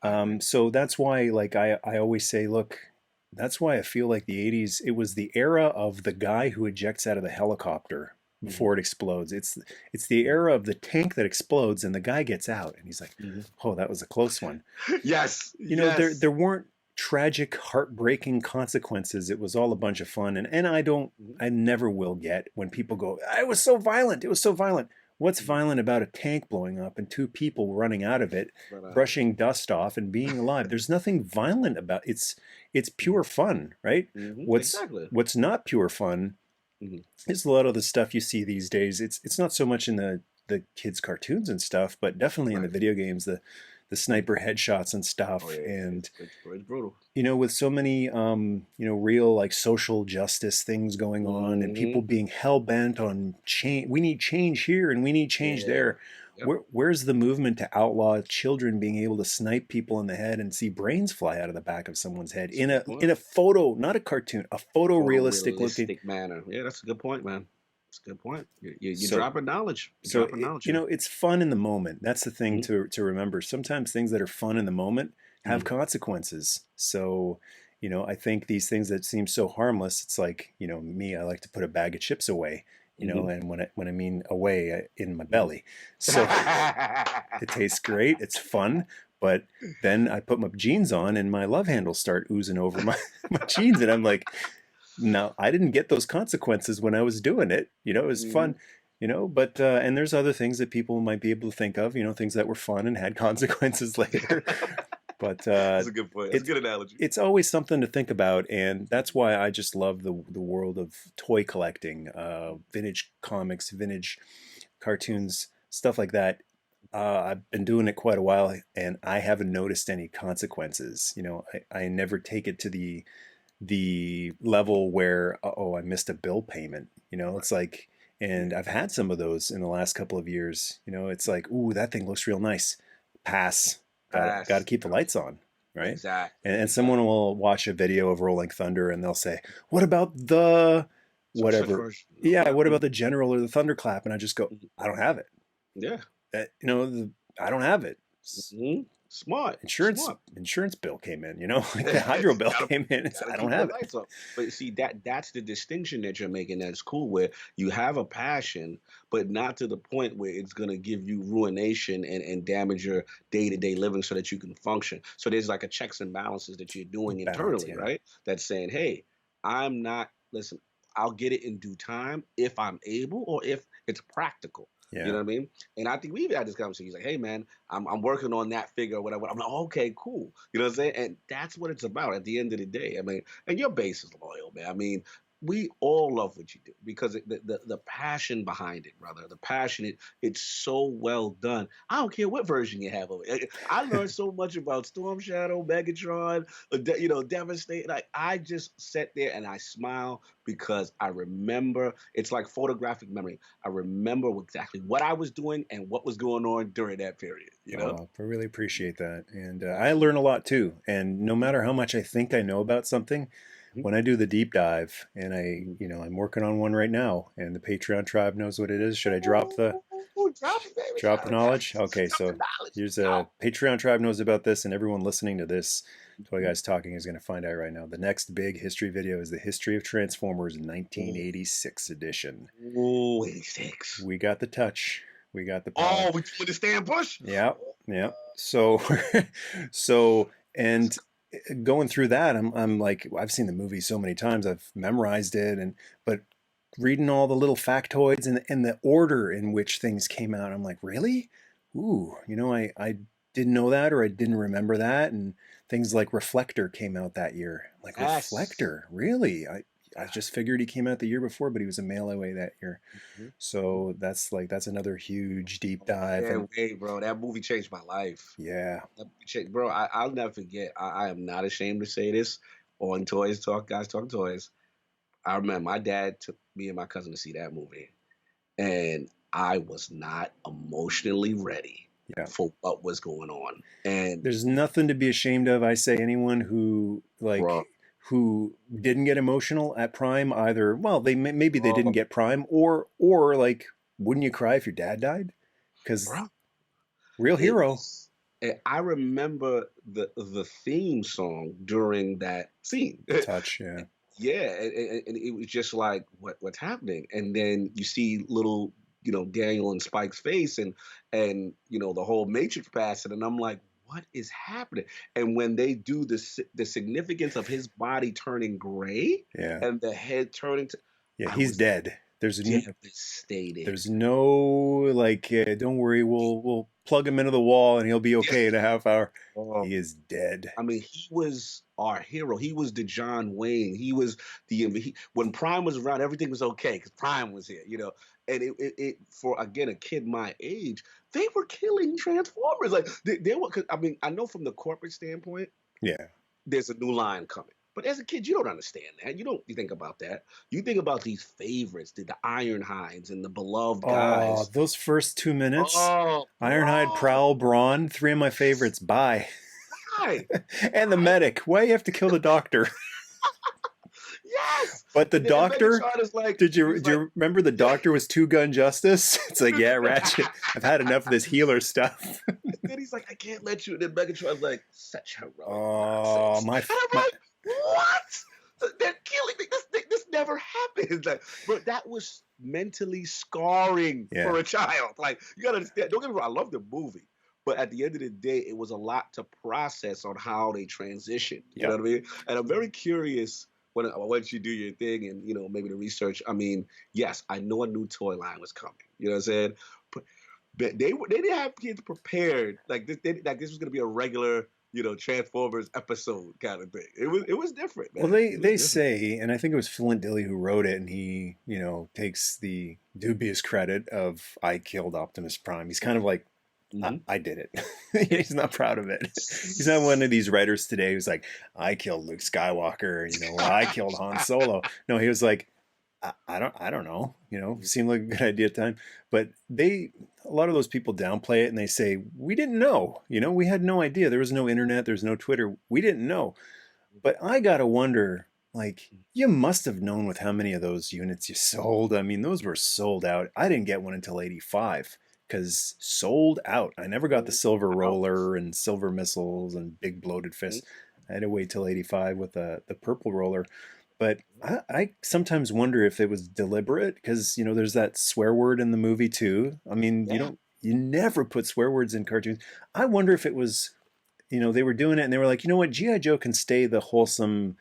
I agree. So that's why, like I always say, look, that's why I feel like the 80s, it was the era of the guy who ejects out of the helicopter Hmm. before it explodes. It's the Hmm. era of the tank that explodes and the guy gets out and he's like, Hmm. "Oh, that was a close one." Yes. You know, Yes. there weren't tragic, heartbreaking consequences. It was all a bunch of fun. And Hmm. I never will get when people go, "I was so violent. It was so violent." What's Hmm. violent about a tank blowing up and two people running out of it, But brushing dust off and being alive? There's nothing violent about it's pure fun, right? exactly. What's not pure fun Hmm. is a lot of the stuff you see these days. It's not so much in the kids cartoons and stuff, but definitely in the Right. video games, the Mhm. sniper headshots and Oh stuff. yeah, And it's brutal. you know, with so many you know, real like social justice things going on and people Hmm. being hell bent on change, we need change here and we need change Yeah. there. Yep. Where's the movement to outlaw children being able to snipe people in the head and see brains fly out of the back of someone's head That's a good in point. a photo, not a cartoon, a photorealistic looking. Photorealistic manner. Yeah, that's a good point, man. That's a good point. You're So dropping knowledge. You're so dropping knowledge you here. know, it's fun in the moment. That's the thing Hmm. to remember. Sometimes things that are fun in the moment have Hmm. consequences. So you know, I think these things that seem so harmless, it's like, you know, me, I like to put a bag of chips away, you know, Hmm. and when I mean away, in my Hmm. belly. So it tastes great, it's fun, but then I put my jeans on and my love handles start oozing over my my jeans, and I'm like, no, I didn't get those consequences when I was doing it. You know, it was Hmm. fun, you know, but and there's other things that people might be able to think of, you know, things that were fun and had consequences later. But That's a good point. That's a it's good analogy. it's always something to think about, and that's why I just love the world of toy collecting, vintage comics, vintage cartoons, stuff like that. I've been doing it quite a while, and I haven't noticed any consequences. You know, I never take it to the level where, oh, I missed a bill payment. You know, Right. it's like, Yeah. and I've had some of those in the last couple of years. You know, it's like, ooh, that thing looks real nice. Pass. Got to Pass. keep the lights on, right? Exactly. And someone Exactly. will watch a video of Rolling Thunder and they'll say, "What about the Special whatever? version or Yeah, what whatever. about the General or the Thunderclap?" And I just go, Mhm. "I don't have it. Yeah. You know, I don't have it." Hmm. Smart, insurance smart. insurance bill came in, like the hydro bill gotta came in. It's, gotta I don't keep the have it. lights on. But see that's the distinction that you're making. That's cool. Where you have a passion, but not to the point where it's gonna give you ruination and damage your day to day living so that you can function. So there's like a checks and balances that you're doing Balance, internally, yeah. right? That's saying, hey, I'm not. Listen, I'll get it in due time if I'm able or if it's practical. You Yeah. know what I mean? And I think we've had this conversation. He's like, hey man, I'm working on that figure or whatever. I'm like, okay, cool. You know what I'm saying? And that's what it's about at the end of the day. I mean, and your base is loyal, man. I mean, we all love what you do because the passion behind it, brother. The passion, it's so well done. I don't care what version you have of it. I learned so much about Storm Shadow, Megatron, Devastate. Like I just sat there and I smile because I remember. It's like photographic memory. I remember exactly what I was doing and what was going on during that period. You know. Oh, I really appreciate that. And I learn a lot too. And no matter how much I think I know about something, Mhm. when I do the deep dive and Mhm. I'm working on one right now and the Patreon tribe knows what it is. Should I Ooh, drop it, baby. drop the knowledge? Okay, Drop the so knowledge. here's Go. a Patreon tribe knows about this, and everyone listening to this Toy Mhm. Guys Talking is going to find out right now. The next big history video is the history of Transformers Ooh, 1986 edition. ooh, 86. We got the touch. We got the power. Oh, we doing the stand push? Yeah, yeah. So, so, and going through that, I'm like, I've seen the movie so many times, I've memorized it, but reading all the little factoids and the order in which things came out, I'm like, really? Ooh, I didn't know that, or I didn't remember that, and things like Reflector came out that year. Like Yes. Reflector, really? I just figured he came out the year before, but he was a mail away that year. Mhm, mhm. So that's another huge deep Oh, dive, and can't wait, bro. That movie changed my life. yeah, That movie changed, bro. I'll never forget. I am not ashamed to say this on Toys Talk, Guys Talk Toys. I remember my dad took me and my cousin to see that movie, and I was not emotionally ready yeah. for what was going on. And There's nothing to be ashamed of. I say anyone bro, who didn't get emotional at Prime either. Well, maybe they didn't bro, get Prime, or like, wouldn't you cry if your dad died? Because bro, real it hero. was. I remember the theme song during that scene. The touch, yeah, Yeah, and it was just like what's happening, and then you see little Daniel and Spike's face, and the whole Matrix passing, and I'm like, what is happening? And when they do the significance of his body turning gray yeah, and the head turning to, yeah. I He's was dead. devastated. There's no like, don't worry, we'll plug him into the wall and he'll be okay in a half hour. Oh, He is dead. I mean, he was our hero. He was the John Wayne. He was when Prime was around, everything was okay because Prime was here. And it for again a kid my age, they were killing Transformers. Like they were. 'Cause, I mean, I know from the corporate standpoint, Yeah. there's a new line coming. But as a kid, you don't understand that. You think about that. You think about these favorites, the Ironhides and the beloved Oh, guys. those first 2 minutes. Oh, Ironhide, bro. Prowl, Brawn, three of my Yes. favorites. Bye. Why? And the Why? medic. Why you have to kill the doctor? Yes. But the And doctor, Megatron is like, did you he's do like, you remember the yeah. doctor was two gun justice? It's like, yeah, Ratchet. I've had enough of this healer stuff. Then he's like, I can't let you. And then Megatron's like, such heroic Oh, nonsense. And I'm my like, what? They're killing me. This never happened. Like, bro, that was mentally scarring yeah, for a child. Like, you gotta understand. Don't get me wrong. I love the movie. But at the end of the day, it was a lot to process on how they transitioned. You know yep. what I mean? And I'm very curious once you do your thing and maybe the research. I mean, yes, I know a new toy line was coming. You know what I'm saying? But they didn't have kids prepared like like this was gonna be a regular Transformers episode kind of thing. It was different, Well, man. they It was they different. say, and I think it was Flint Dille who wrote it, and he, takes the dubious credit of I killed Optimus Prime. He's kind of like, Hmm. I did it. He's not proud of it. He's not one of these writers today who's like, I killed Luke Skywalker, or I killed Han Solo. No, he was like, I don't know. Seemed like a good idea at the time. But a lot of those people downplay it and they say, we didn't know. We had no idea. There was no internet. There's no Twitter. We didn't know. But I gotta wonder, like, you must have known with how many of those units you sold. I mean, those were sold out. I didn't get one until '85 because sold out. I never got the Mhm. silver Out. roller and silver missiles and big bloated Mhm. fists. I had to wait till 85 with the purple roller. But Mhm. I sometimes wonder if it was deliberate because, there's that swear word in the movie too. I mean, Yeah. you never put swear words in cartoons. I wonder if it was, they were doing it and they were like, you know what, G.I. Joe can stay the wholesome,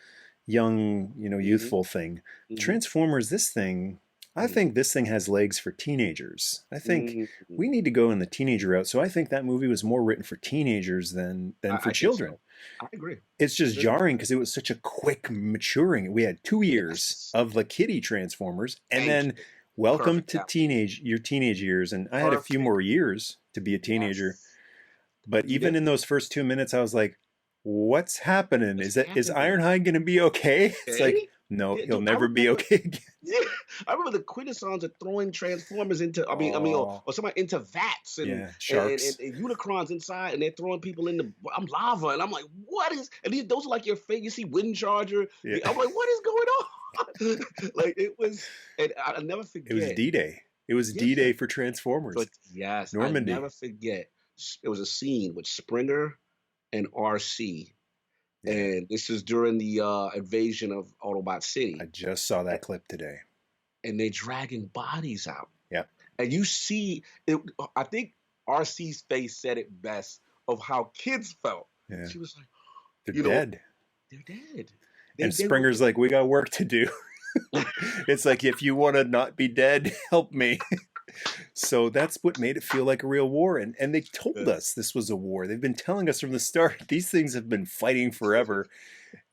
young, Mhm. youthful thing. Mhm. Transformers, this thing, I Mhm. think this thing has legs for teenagers. I think Mhm. we need to go in the teenager route. So I think that movie was more written for teenagers than for I think children. so. I agree. It's just This is jarring because it was such a quick maturing. We had 2 years yes. of the kiddie Transformers, and Thank then you. welcome Perfect to caption. your teenage years. And I had a few Perfect. more years to be a teenager, Yes. but You even did. in those first 2 minutes, I was like, "What's happening? What's Is happening? Ironhide going to be okay?" It's like, Okay. no, Yeah, he'll dude, I never be remember. okay again. Yeah, I remember the quintessons of throwing Transformers into. Oh, Or somebody into vats yeah, and, sharks. and Unicrons inside, and they're throwing people into. I'm lava, and I'm like, what is? And those are like your favorite. You see Wind Charger. Yeah, I'm like, what is going on? Like it was, and I never it was forget. D-Day. It was Yeah, D-Day for but Transformers. yes, I Normandy. never forget. It was a scene with Springer and RC, Yeah, and this is during the invasion of Autobot I City, just saw a- that clip today. and they're dragging bodies out. Yeah, And you see it. I think RC's face said it best of how kids felt. yeah, She was like, they're you know, dead. they're dead. And They were. Springer's like, we got work to do. It's like, if you want to not be dead, help me. So that's what made it feel like a real war. And they told us this was a war. They've been telling us from the start, these things have been fighting forever.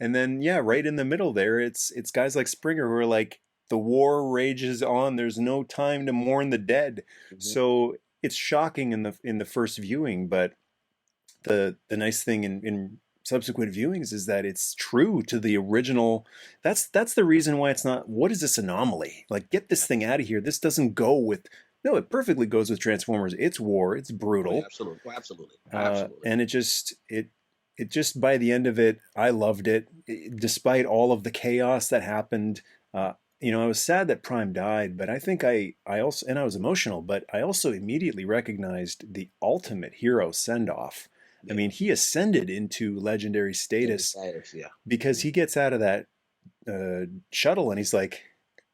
And then, yeah, right in the middle there, it's guys like Springer who are like, the war rages on. There's no time to mourn the dead. Mhm. So it's shocking in the first viewing, but the nice thing in subsequent viewings is that it's true to the original. That's the reason why it's not, what is this anomaly, like, get this thing out of here, this doesn't go with. No, it perfectly goes with Transformers. It's war, it's Oh yeah, brutal, absolutely. Oh, absolutely. Absolutely. and it just by the end of it, I loved it. Despite all of the chaos that happened. I was sad that Prime died, but I think I also, and I was emotional, but I also immediately recognized the ultimate hero send off. I Yeah. mean, he ascended into legendary Gender status status. Yeah. because he gets out of that shuttle and he's like,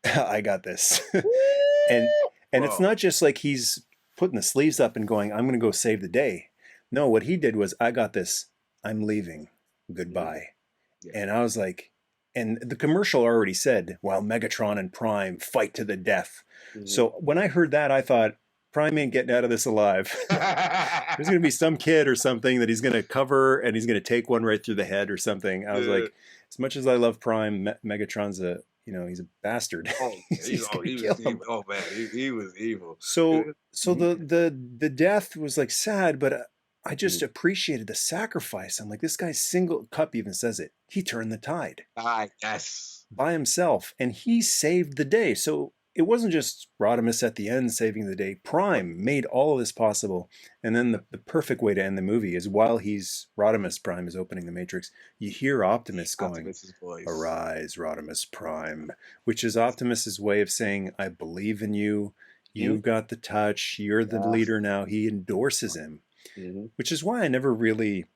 "I got this," and Woo! and it's Bro. not just like he's putting the sleeves up and going, "I'm going to go save the day." No, what he did was, "I got this. I'm leaving. Mhm. Goodbye." Yeah. And I was like, and the commercial already said, while Megatron and Prime fight to the death. Mhm. So when I heard that, I thought, Prime ain't getting out of this alive. There's going to be some kid or something that he's going to cover and he's going to take one right through the head or something. I was Yeah. like, as much as I love Prime, Megatron's he's a bastard. Oh, He's going to he kill was him. evil. Oh man, he was evil. So Mhm. the death was like sad, but I just Mhm. appreciated the sacrifice. I'm like, this guy's single cup even says it. He turned the tide Ah, yes. by himself and he saved the day. So it wasn't just Rodimus at the end saving the day. Right. Prime made all of this possible. And then Right. the perfect way to end the movie is while Rodimus Prime is opening the Matrix, you hear Optimus going, Optimus's voice. "Arise, Rodimus Prime," which is Optimus's way of saying, "I believe in you. Mhm. You've got the touch. You're the Yeah. leader now." He endorses him, Mhm. which is why I never really,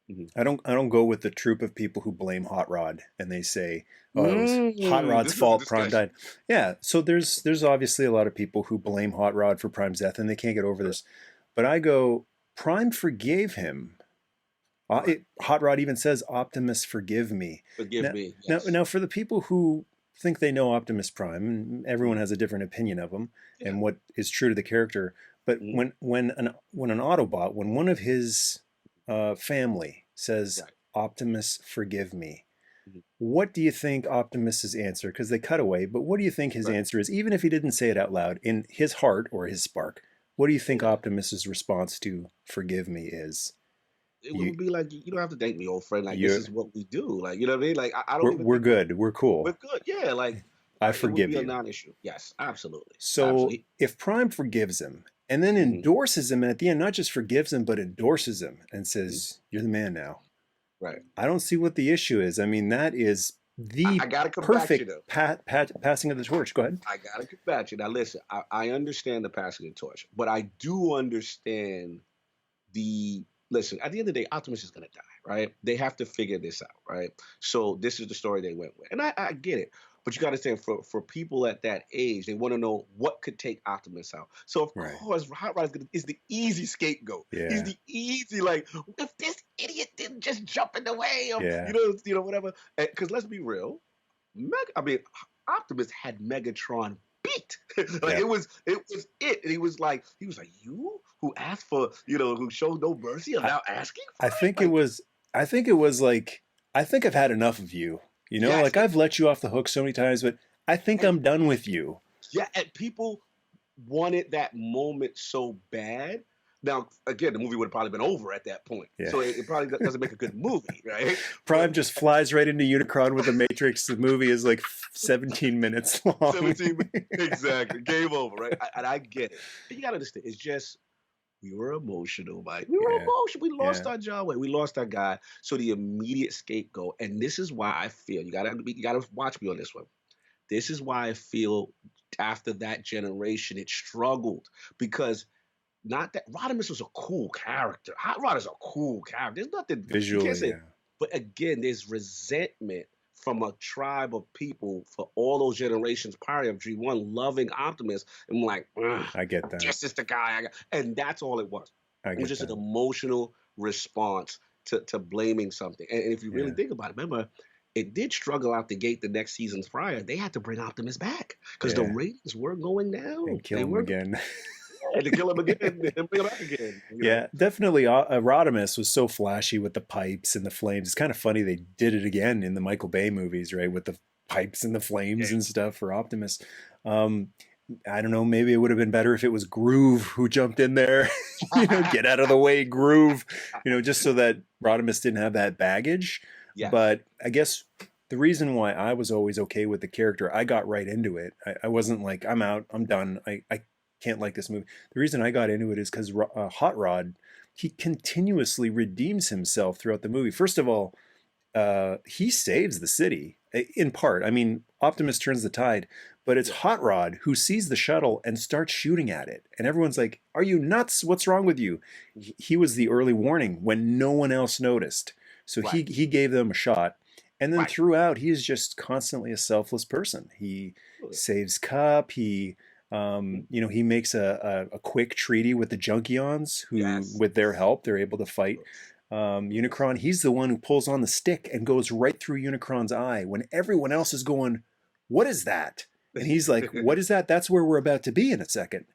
Mhm. I don't go with the troop of people who blame Hot Rod and they say, "Oh, it was Hot Rod's This is a fault Prime discussion. died." Yeah, so there's obviously a lot of people who blame Hot Rod for Prime's death and they can't get over Right. this. But I go, Prime forgave him. Right. Hot Rod even says, "Optimus, forgive me." Forgive Now, me. now, Yes. now, for the people who think they know Optimus Prime, and everyone Mhm. has a different opinion of him Yeah. and what is true to the character, but Mhm. when an Autobot, when one of his family says, Right. "Optimus, forgive me," Mhm. what do you think Optimus's answer? Because they cut away, but what do you think his Right. answer is? Even if he didn't say it out loud, in his heart or his spark, what do you think Yeah. Optimus's response to "forgive me" is? It You, would be like, you don't have to thank me, old friend. Like, this you, is what we do. Like, you know what I mean? Like, I don't even we're think we're good. We're cool. good. Yeah. Like, I it would forgive be a you. non-issue. Yes. Absolutely. So Absolutely. if Prime forgives him and then Hmm. endorses him, and at the end, not just forgives him, but endorses him and Hmm. says, "You're the man now," Right. I don't see what the issue is. I mean, that is The I gotta combat you perfect though. passing of the torch. Go ahead. I gotta combat you. Now listen, I understand the passing of the torch, but I do understand the listen, at the end of the day, Optimus is gonna die, right? They have to figure this out, right? So this is the story they went with. And I get it. But you gotta understand for people at that age, they want to know what could take Optimus out. So of Right. course, Hot Rod is the easy scapegoat. He's Yeah. the easy, like, if this idiot didn't just jump in the way of, Yeah. whatever. Because let's be real, I mean, Optimus had Megatron beat. Like Yeah. it. And he was like, you who asked for, who showed no mercy are I, now asking for I it? think it was. I think it was like. I think I've had enough of you. Yes, Like I've let you off the hook so many times, but I think and I'm done with you. yeah, and people wanted that moment so bad. Now, again, the movie would have probably been over at that point, Yeah. so it probably doesn't make a good movie, right? Prime just flies right into Unicron with the Matrix. The movie is like 17 minutes long. 17, exactly, game over, right? And I get it. But you gotta understand, it's just we were emotional, Mike. We were Yeah. emotional. We lost Yeah. our John Wayne. We lost our guy. So the immediate scapegoat, and this is why I feel you gotta watch me on this one. This is why I feel after that generation it struggled because not that Rodimus was a cool character. Hot Rod is a cool character. There's nothing you can't Visually, say. yeah. But again, there's resentment from a tribe of people for all those generations prior of G1 loving Optimus. And I'm like, I get that. this is the guy I got. And that's all it was. I It was get just an that. emotional response to blaming something. And if you really Yeah. think about it, remember, it did struggle out the gate the next seasons prior. They had to bring Optimus back because the Yeah. ratings were going And down. kill They him were again. had to kill him again and bring him back again. Yeah, definitely. Rodimus was so flashy with the pipes and the flames. It's kind of funny they did it again in the Michael Bay movies, right? With the pipes and the flames and stuff for Optimus. Um, I don't know. Maybe it would have been better if it was Groove who jumped in there. Get out of the way, Groove. Just so that Rodimus didn't have that baggage. Yes. But I guess the reason why I was always okay with the character, I got right into it. I wasn't like, I'm out, I'm done. I can't like this movie. The reason I got into it is because Hot Rod, he continuously redeems himself throughout the movie. First of all, he saves the city in part. I mean, Optimus turns the tide, but it's Hot Rod who sees the shuttle and starts shooting at it. And everyone's like, "Are you nuts? What's wrong with you?" He was the early warning when no one else noticed. So he Right. he gave them a shot. And then Right. throughout, he is just constantly a selfless person. He saves Cup. He makes a quick treaty with the Junkions, who, Yes. with their help, they're able to fight Unicron. He's the one who pulls on the stick and goes right through Unicron's eye when everyone else is going, "What is that?" And he's like, "What is that? That's where we're about to be in a second."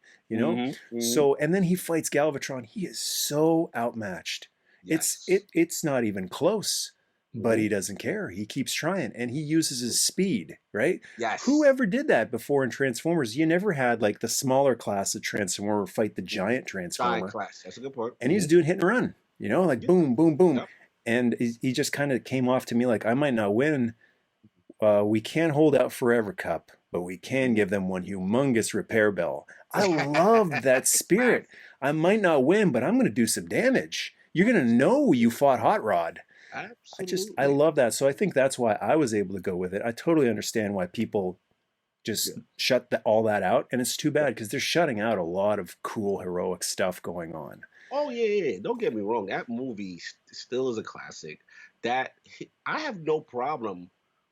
So, and then he fights Galvatron. He is so outmatched. Yes. It's not even close, but Mhm. he doesn't care. He keeps trying and he uses his speed, right? Yes. Whoever did that before in Transformers? You never had like the smaller class of Transformer fight the giant Giant Transformer. class. That's a good point. And he's doing hit and run, like Yeah. boom, boom, boom. Yep. And he just kind of came off to me like, I might not win. We can't hold out forever, Cup, but we can give them one humongous repair bill. I love that spirit. I might not win, but I'm going to do some damage. You're going to know you fought Hot Rod. I Absolutely. love that. So I think that's why I was able to go with it. I totally understand why people just shut all that out. And it's too bad because they're shutting out a lot of cool, heroic stuff going on. Oh yeah. Don't get me wrong. That movie still is a classic. I have no problem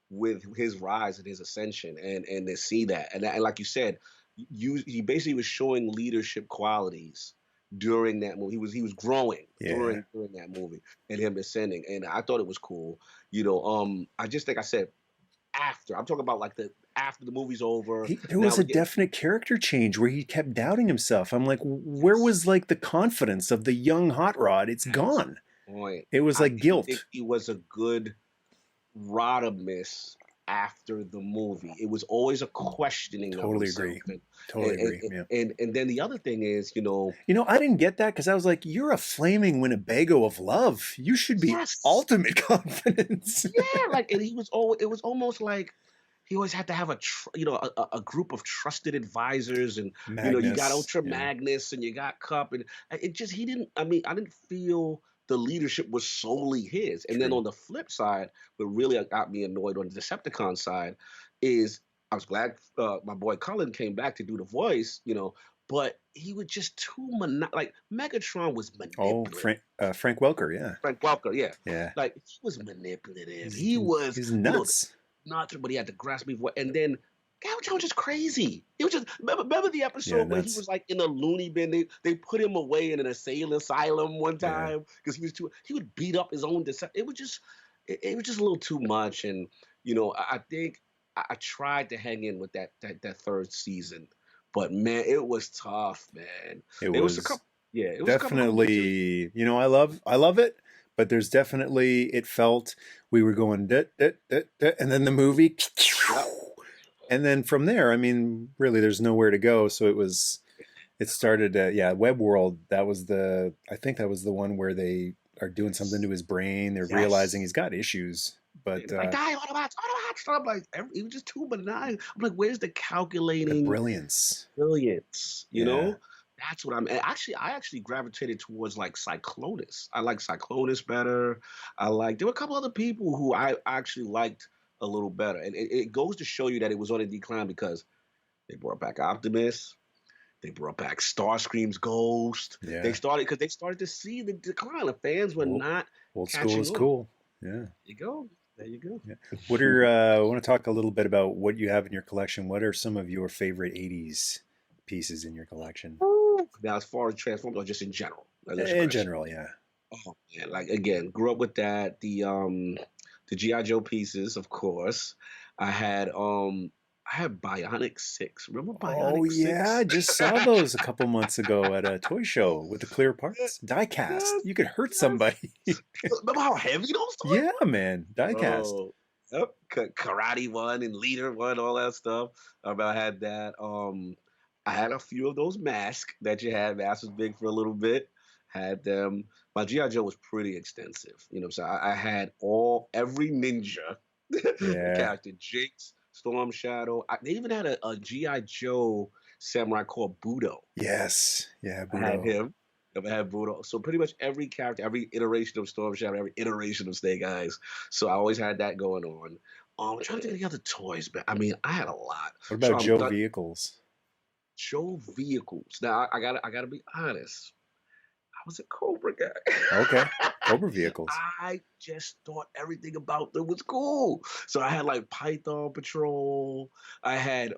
with his rise and his ascension, and to see that, and like you said, he basically was showing leadership qualities during that movie. He was growing during that movie and him ascending, and I thought it was cool. I just think I said after. I'm talking about like after the movie's over. There Now was a definite character change where he kept doubting himself. I'm like, where was like the confidence of the young Hot Rod? It's gone. Point. It was like guilt. Think he was a good Rodimus after the movie. It was always a questioning. Totally of himself. agree. Totally agree. Yeah. And then the other thing is, I didn't get that because I was like, you're a flaming Winnebago of love. You should be ultimate confidence. Yeah, and it was almost like he always had to have a group of trusted advisors, and you got Ultra Magnus and you got Cup, and it just he didn't. I mean, I didn't feel the leadership was solely his. And then True. on the flip side, what really got me annoyed on the Decepticon side is I was glad my boy Cullen came back to do the voice, but he was just too like Megatron was Oh, manipulative. Frank Welker, yeah. Frank Welker, yeah. Yeah. Like he was manipulative. He's He was, he's nuts. not, but he had to grasp me for, and then Galvatron was just crazy. He was just remember the Yeah, episode where he nuts. was like in a loony bin. They put him away in an asylum one Yeah. time because he would beat up his own it was just it was just a little too much. And I think I tried to hang in with that third season, but man, it was tough, man. It There was a was couple, yeah, it was a couple cool features. definitely, I love it, but there's definitely, it felt we were going and then the movie, Yep. and then from there, I mean, really, there's nowhere to go. So it started, yeah, Web World. I think that was the one where they are doing something to his brain. They're realizing Yes. he's got issues, but It's like die Autobots, Autobots. I'm like, it was just too benign. I'm like, where's the the calculating brilliance, brilliance? yeah, That's what I'm. And I actually gravitated towards like Cyclonus. I like Cyclonus better. There were a couple other people who I actually liked a little better, and it goes to show you that it was on a decline because they brought back Optimus. They brought back Starscream's ghost. yeah. They started to see the decline. The fans were Old, not old school catching is on. cool. Yeah. There you go. There you go. Yeah. What are I want to talk a little bit about what you have in your collection. What are some of your favorite 80s pieces in your collection? Now, as far as Transformers, or just in general, that's a In question. general, yeah. Oh man, like again, grew up with that. The GI Joe pieces, of course. I had um, I had Bionic Six. Remember Oh Bionic yeah, Six? I just saw those a couple months ago at a toy show with the clear parts. Die-cast. Yes, You could hurt yes. somebody. Remember how heavy those toys Yeah, were? man. Die-cast. Oh, yep. Karate one and leader one, all that stuff. I had that. I had a few of those masks that you had. Masks was big for a little bit. Had them. My GI Joe was pretty extensive. So I had every ninja Yeah. character: Jinx, Storm Shadow. They even had a GI Joe samurai called Budo. Yes. Yeah, I had Budo. him. I had Budo. So pretty much every character, every iteration of Storm Shadow, every iteration of Snake Eyes. So I always had that going on. I'm trying to think of the other toys, but I mean, I had a lot. What So about I'm Joe done. vehicles? Show vehicles. Now I gotta be honest. I was a Cobra guy. Okay. Cobra vehicles. I just thought everything about them was cool. So I had like Python Patrol. I had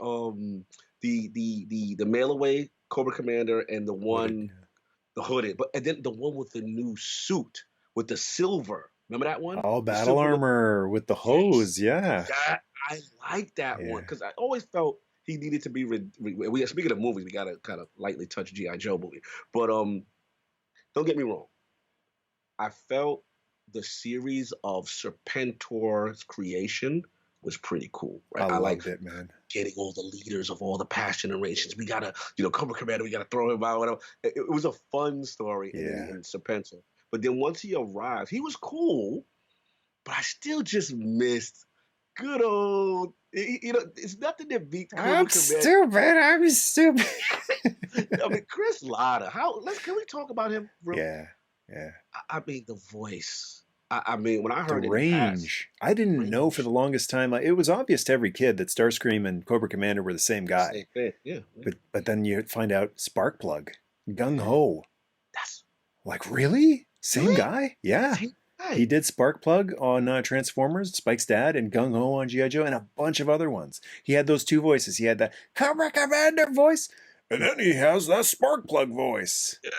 the mail away Cobra Commander and Hooded. Yeah. the hooded, and then the one with the new suit with the silver. Remember that one? Oh, The battle silver with armor with the yes, hose. Yeah. that I like that one Yeah. because I always felt he needed to be. We speaking of movies, we gotta kind of lightly touch GI Joe movie, but don't get me wrong. I felt the series of Serpentor's creation was pretty cool, right? I I like loved it, man. getting all the leaders of all the past generations. We gotta, Cobra Commander, we gotta throw him out. Whatever. It was a fun story Yeah. in Serpentor. But then once he arrived, he was cool, but I still just missed good old. It's nothing that beats Cobra I'm Commander. stupid. I'm stupid. I mean, Chris Latta. Can we talk about him? Yeah. Yeah. I mean, the voice. I mean, when I The heard it in past, range. I didn't know for range, the longest time. It was obvious to every kid that Starscream and Cobra Commander were the same guy. same thing. Yeah, yeah. But then you find out Sparkplug, Gung Ho. That's Like, really? Same really guy? Yeah. same He guy. did Sparkplug on Transformers, Spike's dad, and Gung Ho on G.I. Joe, and a bunch of other ones. He had those two voices. He had that Cobra Commander voice, and then he has that Sparkplug voice. Yeah.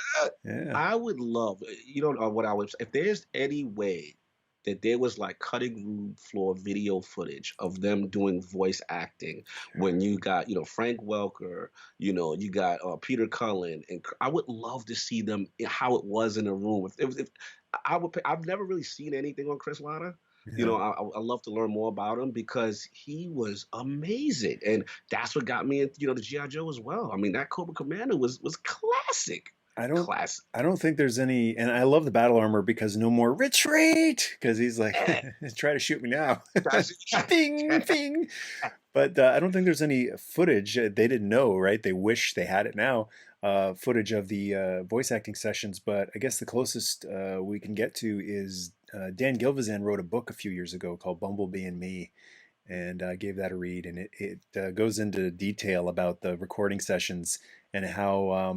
Yeah. I would love, what I would, if there's any way that there was like cutting room floor video footage of them doing voice acting when you got, Frank Welker, you got Peter Cullen, and I would love to see them how it was in a room. If I would, I've never really seen anything on Chris Latta. Yeah. I love to learn more about him because he was amazing, and that's what got me into the GI Joe as well. I mean, that Cobra Commander was classic, I don't classic. I don't think there's any, and I love the battle armor because no more retreat, because he's like, Yeah, try to shoot me now. that's Bing, bing. But I don't think there's any footage. They didn't know, right? They wish they had it now footage of the voice acting sessions, but I guess the closest we can get to is Dan Gilvezan wrote a book a few years ago called Bumblebee and Me, and I gave that a read, and it goes into detail about the recording sessions and how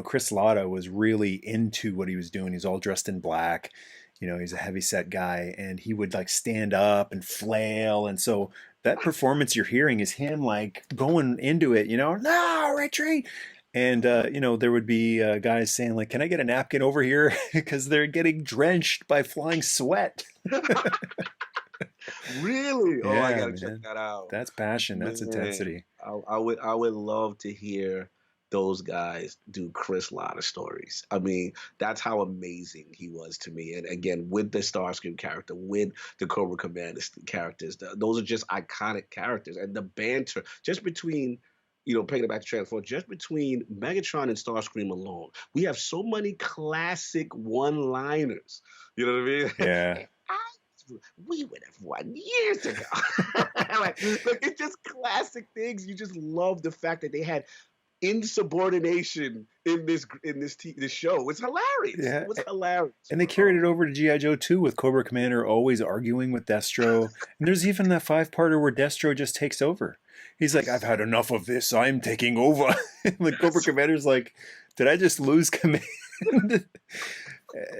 Chris Latta was really into what he was doing. He's all dressed in black. He's a heavy set guy, and he would like stand up and flail, and so that performance you're hearing is him like going into it. No retreat. And there would be guys saying like, "Can I get a napkin over here?" because they're getting drenched by flying sweat. Really? Oh, I Yeah, gotta check man. that out. That's passion. That's Man, intensity. I would love to hear those guys do Chris Latta stories. I mean, that's how amazing he was to me. And again, with the Starscream character, with the Cobra Commander characters, those are just iconic characters. And the banter just between, taking it back to Transformers, just between Megatron and Starscream alone, we have so many classic one-liners. You know what I mean? Yeah. We would have won years ago. like it's just classic things. You just love the fact that they had insubordination in this show. It's hilarious. Yeah. It was hilarious, And they carried bro. it over to G.I. Joe too, with Cobra Commander always arguing with Destro. And there's even that five-parter where Destro just takes over. He's like, "I've had enough of this. I'm taking over." And the Cobra Commander's like, "Did I just lose command?"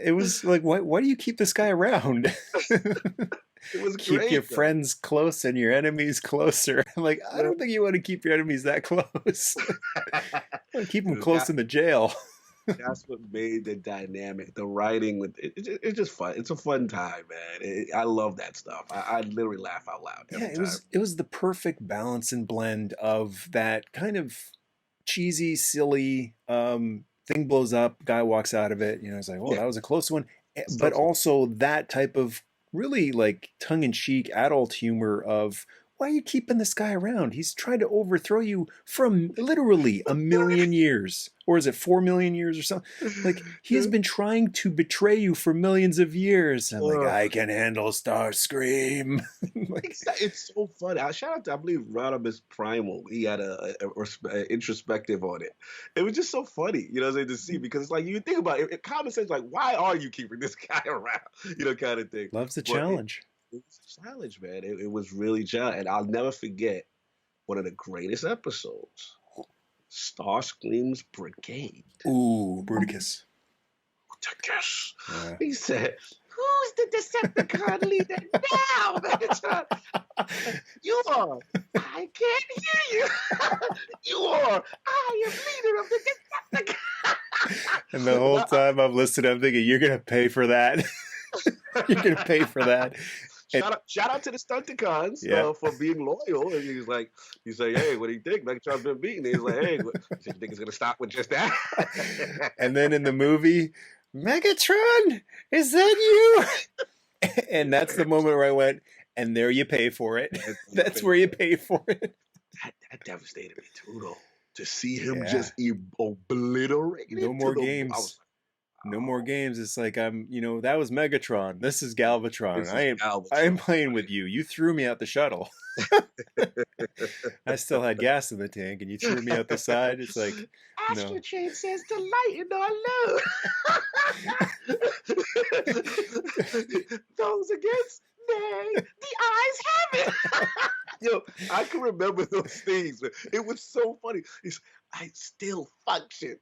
It was like, why do you keep this guy around? It was Keep your great though. friends close and your enemies closer. I'm like, I Yeah. don't think you want to keep your enemies that close. Want to keep them Dude, close in the jail. that's what made the dynamic, the writing with it's just fun. It's a fun time, man. I love that stuff. I literally laugh out loud Yeah, every it time. was it was the perfect balance and blend of that kind of cheesy, silly thing blows up, guy walks out of it. It's like, oh, Yeah, that was a close one. so But close. also that type of really like tongue-in-cheek adult humor of why are you keeping this guy around? He's trying to overthrow you from literally a million years. Or is it 4 million years or something? Like he's Yeah. been trying to betray you for millions of years. I'm like, Ugh. I can handle Starscream. Like, It's so funny. Shout out to, I believe, Rodimus Primal. He had a introspective on it. It was just so funny, what I'm saying, to see, because it's like you think about it, common sense, like, why are you keeping this guy around, kind of thing. loves the But challenge. it was a challenge, man. It was really challenge, and I'll never forget one of the greatest episodes, Starscream's Brigade. Ooh, Bruticus. To guess, Yeah. he said, "Who's the Decepticon leader now, Megatron? You are. I can't hear you. You are. I am leader of the Decepticons." And the whole time I'm listening, I'm thinking, you're gonna pay for that. You're gonna pay for that. And, Shout out to the Stunticons yeah. for being loyal. And he's like, "Hey, what do you think? Megatron's been beaten." He's like, "Hey, you think it's gonna stop with just that?" And then in the movie, Megatron, is that you? And that's the moment where I went, and there you pay for it. That's where you pay for it. That devastated me too, though. To see him Yeah. just obliterate No it more to the, games. I was like, No more games. It's like that was Megatron. This is Galvatron. this I is am Galvatron. playing with you. You threw me out the shuttle. I still had gas in the tank, and you threw me out the side. It's like, no. Astrotrain says to lighten our load. Those against nay, the eyes have it. Yo, I can remember those things. It was so funny. I still function.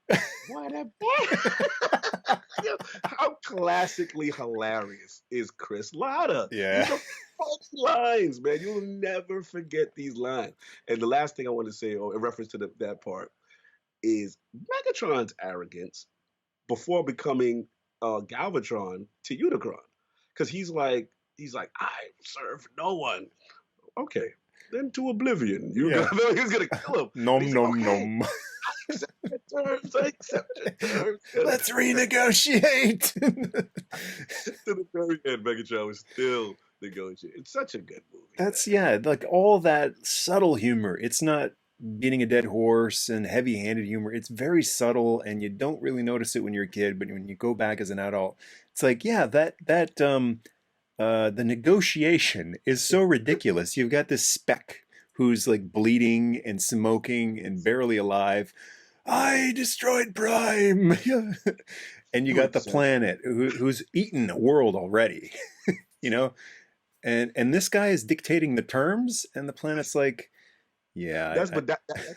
What a bad. Yo, how classically hilarious is Chris Latta? Yeah. These are funny lines, man. You'll never forget these lines. And the last thing I want to say, or in reference to that part, is Megatron's arrogance before becoming Galvatron to Unicron, because I serve no one. Okay, then to oblivion. Yeah. He's gonna kill him. Nom He's nom like, okay, nom. I accept your terms. I accept your terms. Let's renegotiate. To the very end, Megatron was still negotiating. It's such a good movie. That's like all that subtle humor. It's not beating a dead horse and heavy-handed humor. It's very subtle, and you don't really notice it when you're a kid, but when you go back as an adult, it's like, yeah, the negotiation is so ridiculous. You've got this speck who's like bleeding and smoking and barely alive. I destroyed Prime. And you got the Exactly. planet who's eaten a world already, you know? And this guy is dictating the terms, and the planet's like, yeah, That's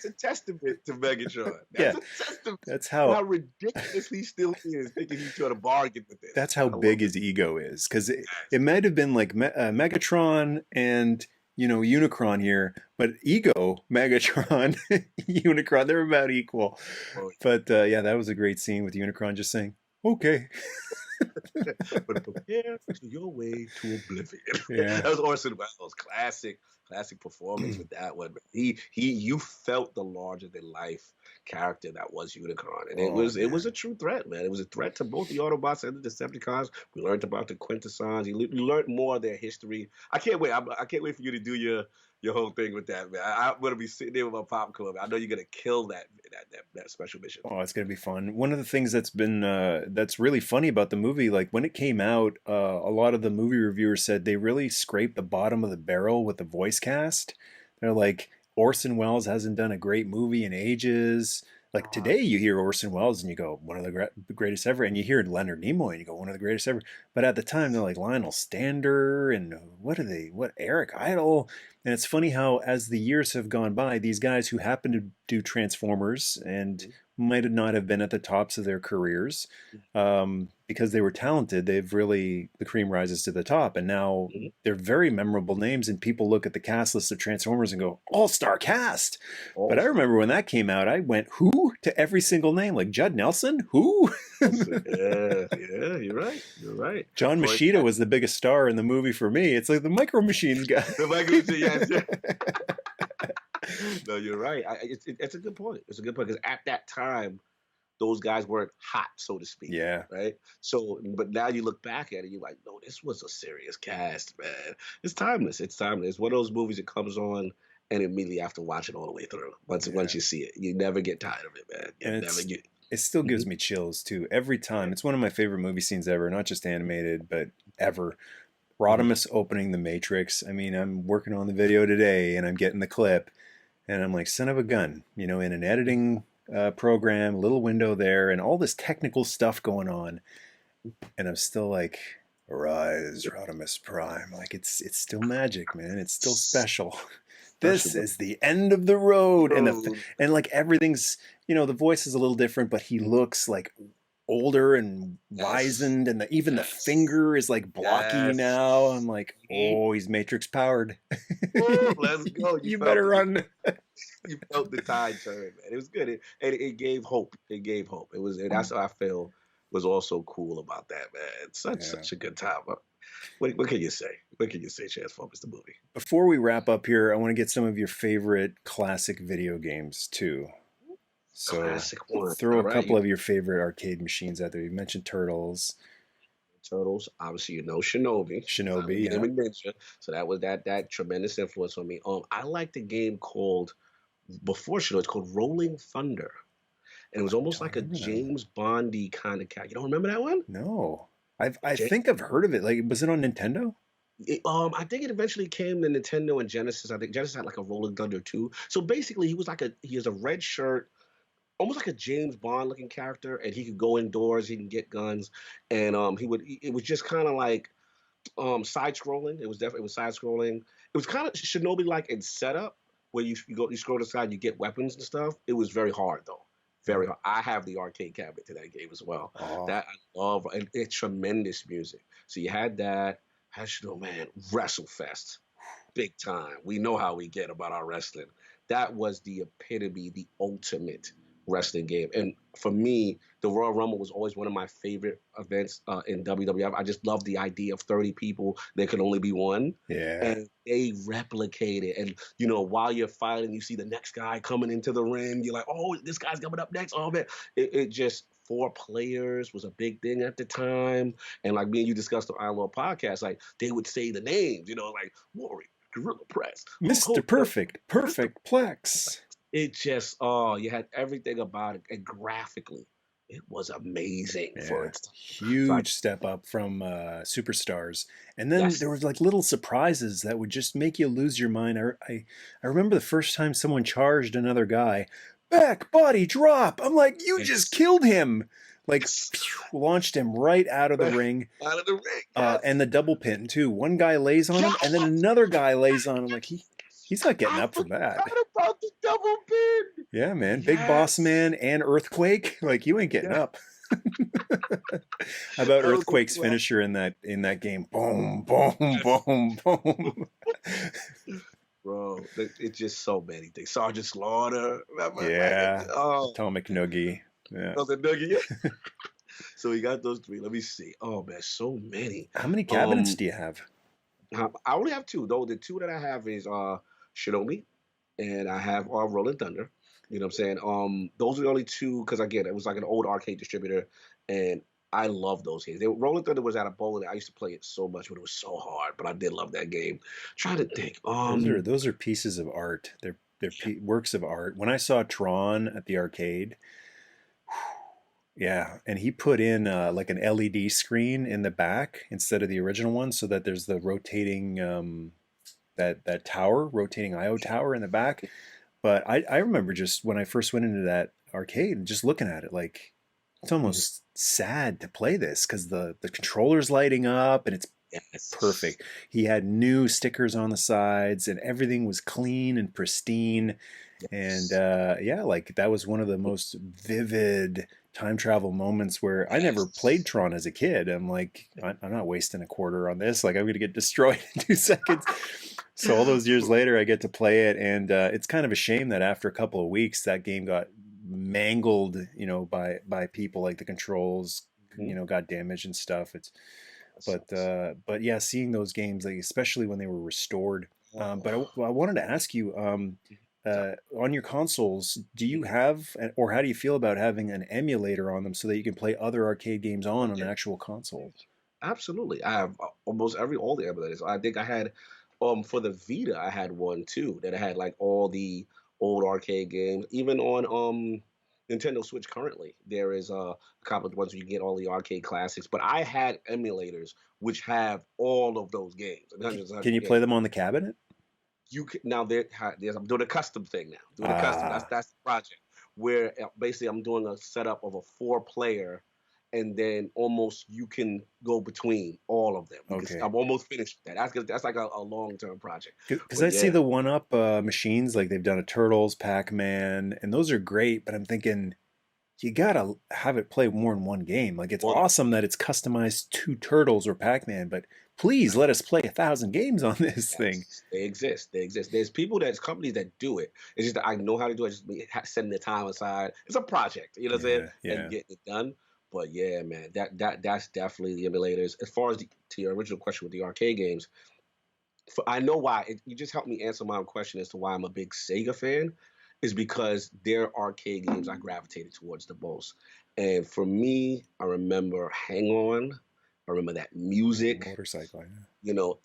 a testament to Megatron. That's yeah, a testament that's to how how ridiculous he still is, thinking he's trying to bargain with this. that's how I love big it. his ego is, because it Yes. might have been like Megatron and Unicron here, but ego Megatron, Unicron, they're about equal. Oh, But yeah, that was a great scene with Unicron just saying, "Okay." but prepare to your way to oblivion. That Yeah. was Orson Welles, classic performance with that one. You felt the larger than life character that was Unicron, and Oh it was man. a true threat, man. It was a threat to both the Autobots and the Decepticons. We learned about the Quintessons. You learned more of their history. I can't wait. I can't wait for you to do your whole thing with that, man. I'm gonna be sitting there with my popcorn. I know you're gonna kill that special mission. Oh, it's gonna be fun. One of the things that's really funny about the movie, like when it came out, a lot of the movie reviewers said they really scraped the bottom of the barrel with the voice cast. They're like, Orson Welles hasn't done a great movie in ages. Like Uh, today, you hear Orson Welles and you go, one of the greatest ever, and you hear Leonard Nimoy and you go, one of the greatest ever. But at the time, they're like Lionel Stander and what are they? What Eric Idle? And it's funny how, as the years have gone by, these guys who happen to do Transformers and might not have been at the tops of their careers, because they were talented, the cream rises to the top. And now they're very memorable names, and people look at the cast list of Transformers and go, all-star cast. But all I remember when that came out, I went, who? To every single name. Like Judd Nelson? Who? Yeah, yeah, you're right. You're right. John But Machida was the biggest star in the movie for me. It's like the Micro Machines guy. the language, yes, yeah. No, you're right. It's a good point. It's a good point because at that time, those guys weren't hot, so to speak, Yeah. right? So, but now you look back at it, you're like, no, this was a serious cast, man. It's timeless. It's timeless. It's one of those movies that comes on and immediately have to watch it all the way through. Once Yeah. you see it, you never get tired of it, man. You And never get. it still gives Mhm. me chills too every time. It's one of my favorite movie scenes ever, not just animated, but ever. Mhm. Rodimus opening the Matrix. I mean, I'm working on the video today and I'm getting the clip, and I'm like, son of a gun, in an editing program, little window there, and all this technical stuff going on, and I'm still like, "Arise, Rodimus Prime!" Like it's still magic, man. It's still special. Special, This but is the end of the road, and oh, like everything's, the voice is a little different, but he looks like older and yes, wizened, and even the yes, finger is like blocky yes. now. I'm like, Mhm. oh, he's Matrix powered. Woo, let's go. You better run. You felt the tide turn, man. It was good. It gave hope. It gave hope. And that's what I feel was also cool about that, man. Yeah. Such a good time. What can you say? What can you say, Transformers the movie? Before we wrap up here, I want to get some of your favorite classic video games too. So Classic one. throw All a right, couple you of your favorite arcade machines out there. You mentioned Turtles, Turtles. Obviously, you know Shinobi. I Shinobi, became yeah. a ninja, so that was that tremendous influence on me. I liked a game called before Shinobi. It's called Rolling Thunder, and it was I almost don't like a remember that one. James Bondy kind of cat. You don't remember that one? No. I think I've heard of it. Like, was it on Nintendo? I think it eventually came to Nintendo and Genesis. I think Genesis had like a Rolling Thunder too. So basically, he has a red shirt, almost like a James Bond looking character, and he could go indoors, he can get guns, and it was just kind of like side scrolling. It was side scrolling. It was kind of Shinobi like in setup where you scroll to the side, you get weapons and stuff. It was very hard though. Very Yeah. hard. I have the arcade cabinet to that game as well. Oh, That I love, and it's tremendous music. So you had that. Man, WrestleFest, big time. We know how we get about our wrestling. That was the epitome, the ultimate wrestling game. And for me, the Royal Rumble was always one of my favorite events in WWF. I just love the idea of 30 people. There could only be one. yeah. And they replicate it. And, while you're fighting, you see the next guy coming into the ring. You're like, oh, this guy's coming up next. Oh, man. It just, four players was a big thing at the time. And like me and you discussed on our little podcast, like they would say the names, like Warrior, Gorilla Press, Hulk Mr. Hogan, Perfect, Mr. Perfect Plex. It just, you had everything about it. And graphically, it was amazing for Yeah. its time. So Huge step up from Superstars. And then yes, there was like little surprises that would just make you lose your mind. I remember the first time someone charged another guy, back, body, drop. I'm like, you just Yes. killed him. Like, Yes. phew, launched him right out of the ring. Out of the ring. Yes. And the double pin, too. One guy lays on him, and then Yes. another guy lays on him. Like, he's not getting I up from that. forgot about the double pin. Yeah, man. Big Boss Yes. Man and Earthquake. Like, you ain't getting Yeah. up. How about That was a Earthquake's classic. finisher in that game? Boom, boom, Yes. boom, boom. Bro, it's just so many things. Sergeant Slaughter. Remember? Like, Yeah. oh, Atomic Noogie. Yeah. was it Dougie? So we got those three. Let me see. Oh man, so many. How many cabinets Um, do you have? I only have two though. The two that I have is Shinobi and I have Rolling Thunder. You know what I'm saying? Those are the only two because again, it was like an old arcade distributor, and I love those games. Rolling Thunder was at a bowling. I used to play it so much, but it was so hard. But I did love that game. Trying to think. Those are pieces of art. Works of art. When I saw Tron at the arcade, yeah, and he put in like an LED screen in the back instead of the original one, so that there's the rotating that tower, rotating IO tower in the back. But I remember just when I first went into that arcade and just looking at it, like it's Mhm. almost sad to play this because the controller's lighting up and it's Yes. perfect. He had new stickers on the sides and everything was clean and pristine. And Yes. yeah, like that was one of the most vivid time travel moments where I never played Yes. Tron as a kid. I'm like, I'm not wasting a quarter on this. Like, I'm going to get destroyed in 2 seconds. So all those years later, I get to play it, and it's kind of a shame that after a couple of weeks, that game got mangled, by people. Like the controls, Mhm. got damaged and stuff. That sucks. But yeah, seeing those games, like especially when they were restored. But I wanted to ask you, So, on your consoles, do you have, or how do you feel about having an emulator on them so that you can play other arcade games on an yeah. actual console? Absolutely. I have almost all the emulators. I think I had for the Vita I had one too that had like all the old arcade games. Even on Nintendo Switch currently, there is a couple of ones where you get all the arcade classics. But I had emulators which have all of those games, and hundreds and Can hundreds you of play games. them on the cabinet? You can now I'm doing a custom thing now. Doing a custom. That's Ah, that's the project where basically I'm doing a setup of a four-player, and then almost you can go between all of them. Because okay. I'm almost finished with that. That's like a long-term project. Because But I see yeah, the one-up machines, like they've done a Turtles, Pac-Man, and those are great. But I'm thinking you gotta have it play more than one game. Like it's one awesome that it's customized to Turtles or Pac-Man, but please let us play 1,000 games on this thing. yes, they exist. They exist. There's companies that do it. It's just that I know how to do it. Just setting the time aside. It's a project, you know what I'm saying, Yeah, and yeah. getting it done. But yeah, man, that's definitely the emulators. As far as to your original question with the arcade games, I know why. You just helped me answer my own question as to why I'm a big Sega fan, is because their arcade games I gravitated towards the most. And for me, I remember Hang On. I remember that music, Motorcycle. Yeah. you know,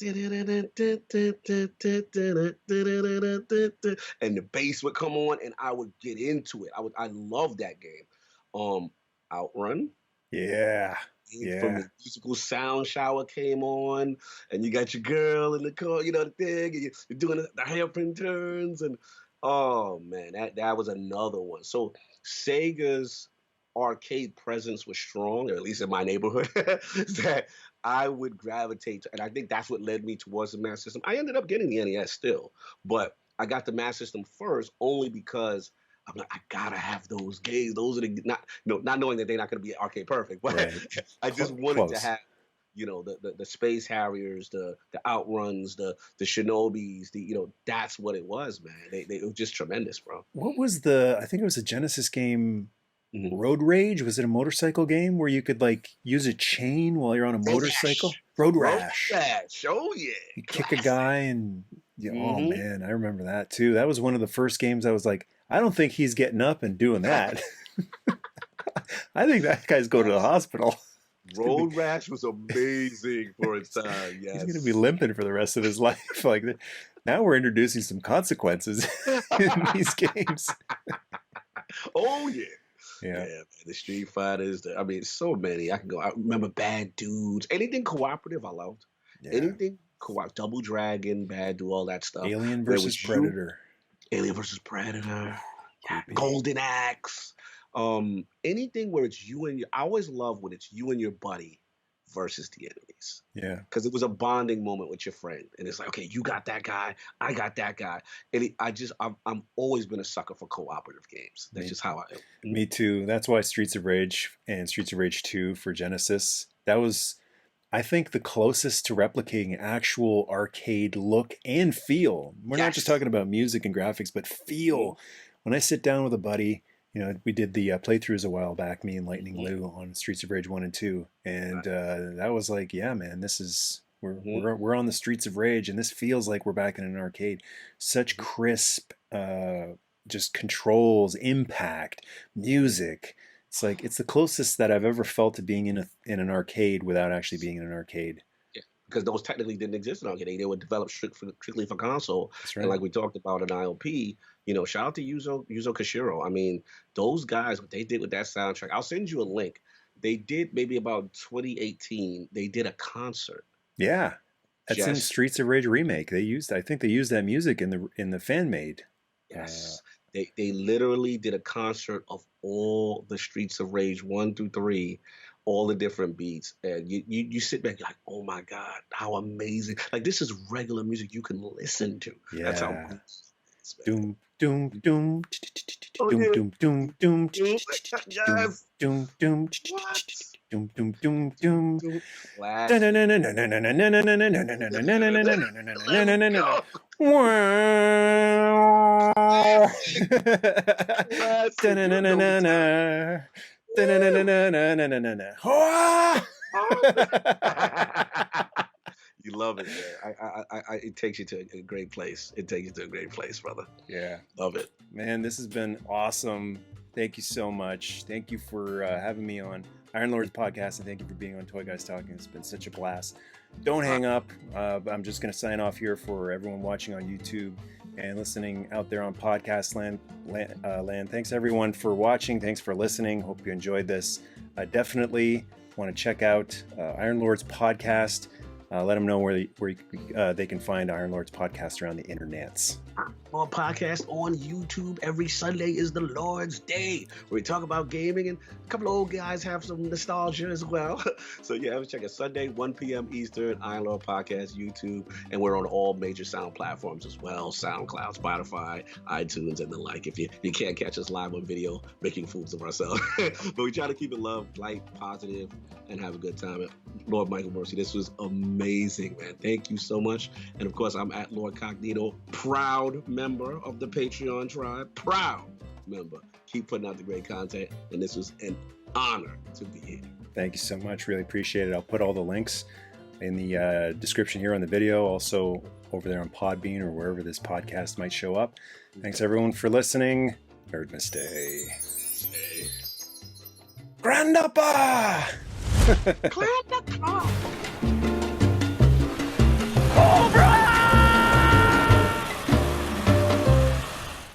and the bass would come on, and I would get into it. I love that game. Outrun. Yeah, From yeah. the musical sound shower came on, and you got your girl in the car, you know the thing, and you're doing the hairpin turns, and oh man, that was another one. So Sega's arcade presence was strong, or at least in my neighborhood, that I would gravitate to, and I think that's what led me towards the Master System. I ended up getting the NES still, but I got the Master System first only because I'm like, I gotta have those games. Those are the not no, not knowing that they're not gonna be arcade perfect, but Right. I just wanted to Close. have, the Space Harriers, the Outruns, the Shinobis, that's what it was, man. It was just tremendous, bro. What was I think it was a Genesis game, Hmm. Road Rage? Was it a motorcycle game where you could like use a chain while you're on a Road motorcycle? Rash, Road Road Rash. Rash. Oh yeah, You kick a classic. guy and oh Hmm. man, I remember that too. That was one of the first games I was like, I don't think he's getting up and doing that. I think that guy's going to the Yes, hospital. He's gonna be Road Rash was amazing for its time. he's gonna be Yes. limping for the rest of his life. Like now we're introducing some consequences in these games. Oh yeah. Yeah, Yeah, man, the Street Fighters. I mean, so many. I can go. I remember Bad Dudes. Anything cooperative, I loved. yeah. Anything Double Dragon, Bad Dude, all that stuff. Alien Where it versus was you, Predator. Alien versus Predator. Creepy. Golden Axe. Anything where it's you and I always love when it's you and your buddy versus the enemies. Yeah. Because it was a bonding moment with your friend, and it's like, okay, you got that guy, I got that guy, and I'm always been a sucker for cooperative games. That's just how I am. Me too. That's why Streets of Rage and Streets of Rage 2 for Genesis, that was, I think, the closest to replicating actual arcade look and feel. We're not just Yes. talking about music and graphics, but feel. When I sit down with a buddy, we did the playthroughs a while back, me and Lightning Mm-hmm. Lou on Streets of Rage 1 and 2. And Right. that was like, yeah, man, this is, Mm-hmm. we're on the Streets of Rage, and this feels like we're back in an arcade. Such Mm-hmm. crisp, just controls, impact, music. It's like it's the closest that I've ever felt to being in an arcade without actually being in an arcade. Yeah, because those technically didn't exist in arcade. They were developed strictly for console. That's And right. like we talked about in IOP, shout out to Yuzo Koshiro. I mean, those guys, what they did with that soundtrack. I'll send you a link. They did maybe about 2018. They did a concert. Yeah, that's in Just Streets of Rage remake. I think they used that music in the fan made. yes, they literally did a concert of all the Streets of Rage 1 through 3, all the different beats, and you sit back you're like, oh my god, how amazing! Like this is regular music you can listen to. That's how Yeah. good it is, man. Doom doom doom Oh doom yeah, doom doom doom doom yes. doom doom What? doom doom doom doom. Dude, Let's classic. Go. Classic. You know what time. Woo. You love it, man. It takes you to a great place. It takes you to a great place, brother. Yeah, Love it. man, this has been awesome. Thank you so much. Thank you for having me on Iron Lords podcast, and thank you for being on Toy Guys Talking. It's been such a blast. Don't hang up. I'm just going to sign off here for everyone watching on YouTube and listening out there on podcast land. Thanks everyone for watching. Thanks for listening. Hope you enjoyed this. Definitely want to check out Iron Lords podcast. Let them know where they can find Iron Lords podcast around the internets. Our podcast on YouTube every Sunday is the Lord's Day, where we talk about gaming, and a couple of old guys have some nostalgia as well. So yeah, check it Sunday 1 p.m. Eastern, Iron Lord Podcast YouTube, and we're on all major sound platforms as well: SoundCloud, Spotify, iTunes, and the like. If you can't catch us live on video, making fools of ourselves, but we try to keep it love, light, positive, and have a good time. Lord Michael Mercy, this was amazing, man. Thank you so much. And of course, I'm at Lord Cognito, proud member of the Patreon tribe, proud member. Keep putting out the great content, and this was an honor to be here. Thank you so much. Really appreciate it. I'll put all the links in the description here on the video, also over there on Podbean or wherever this podcast might show up. Thanks everyone for listening. Nerdmas Day. Hey. Grandapa! Clap the clap.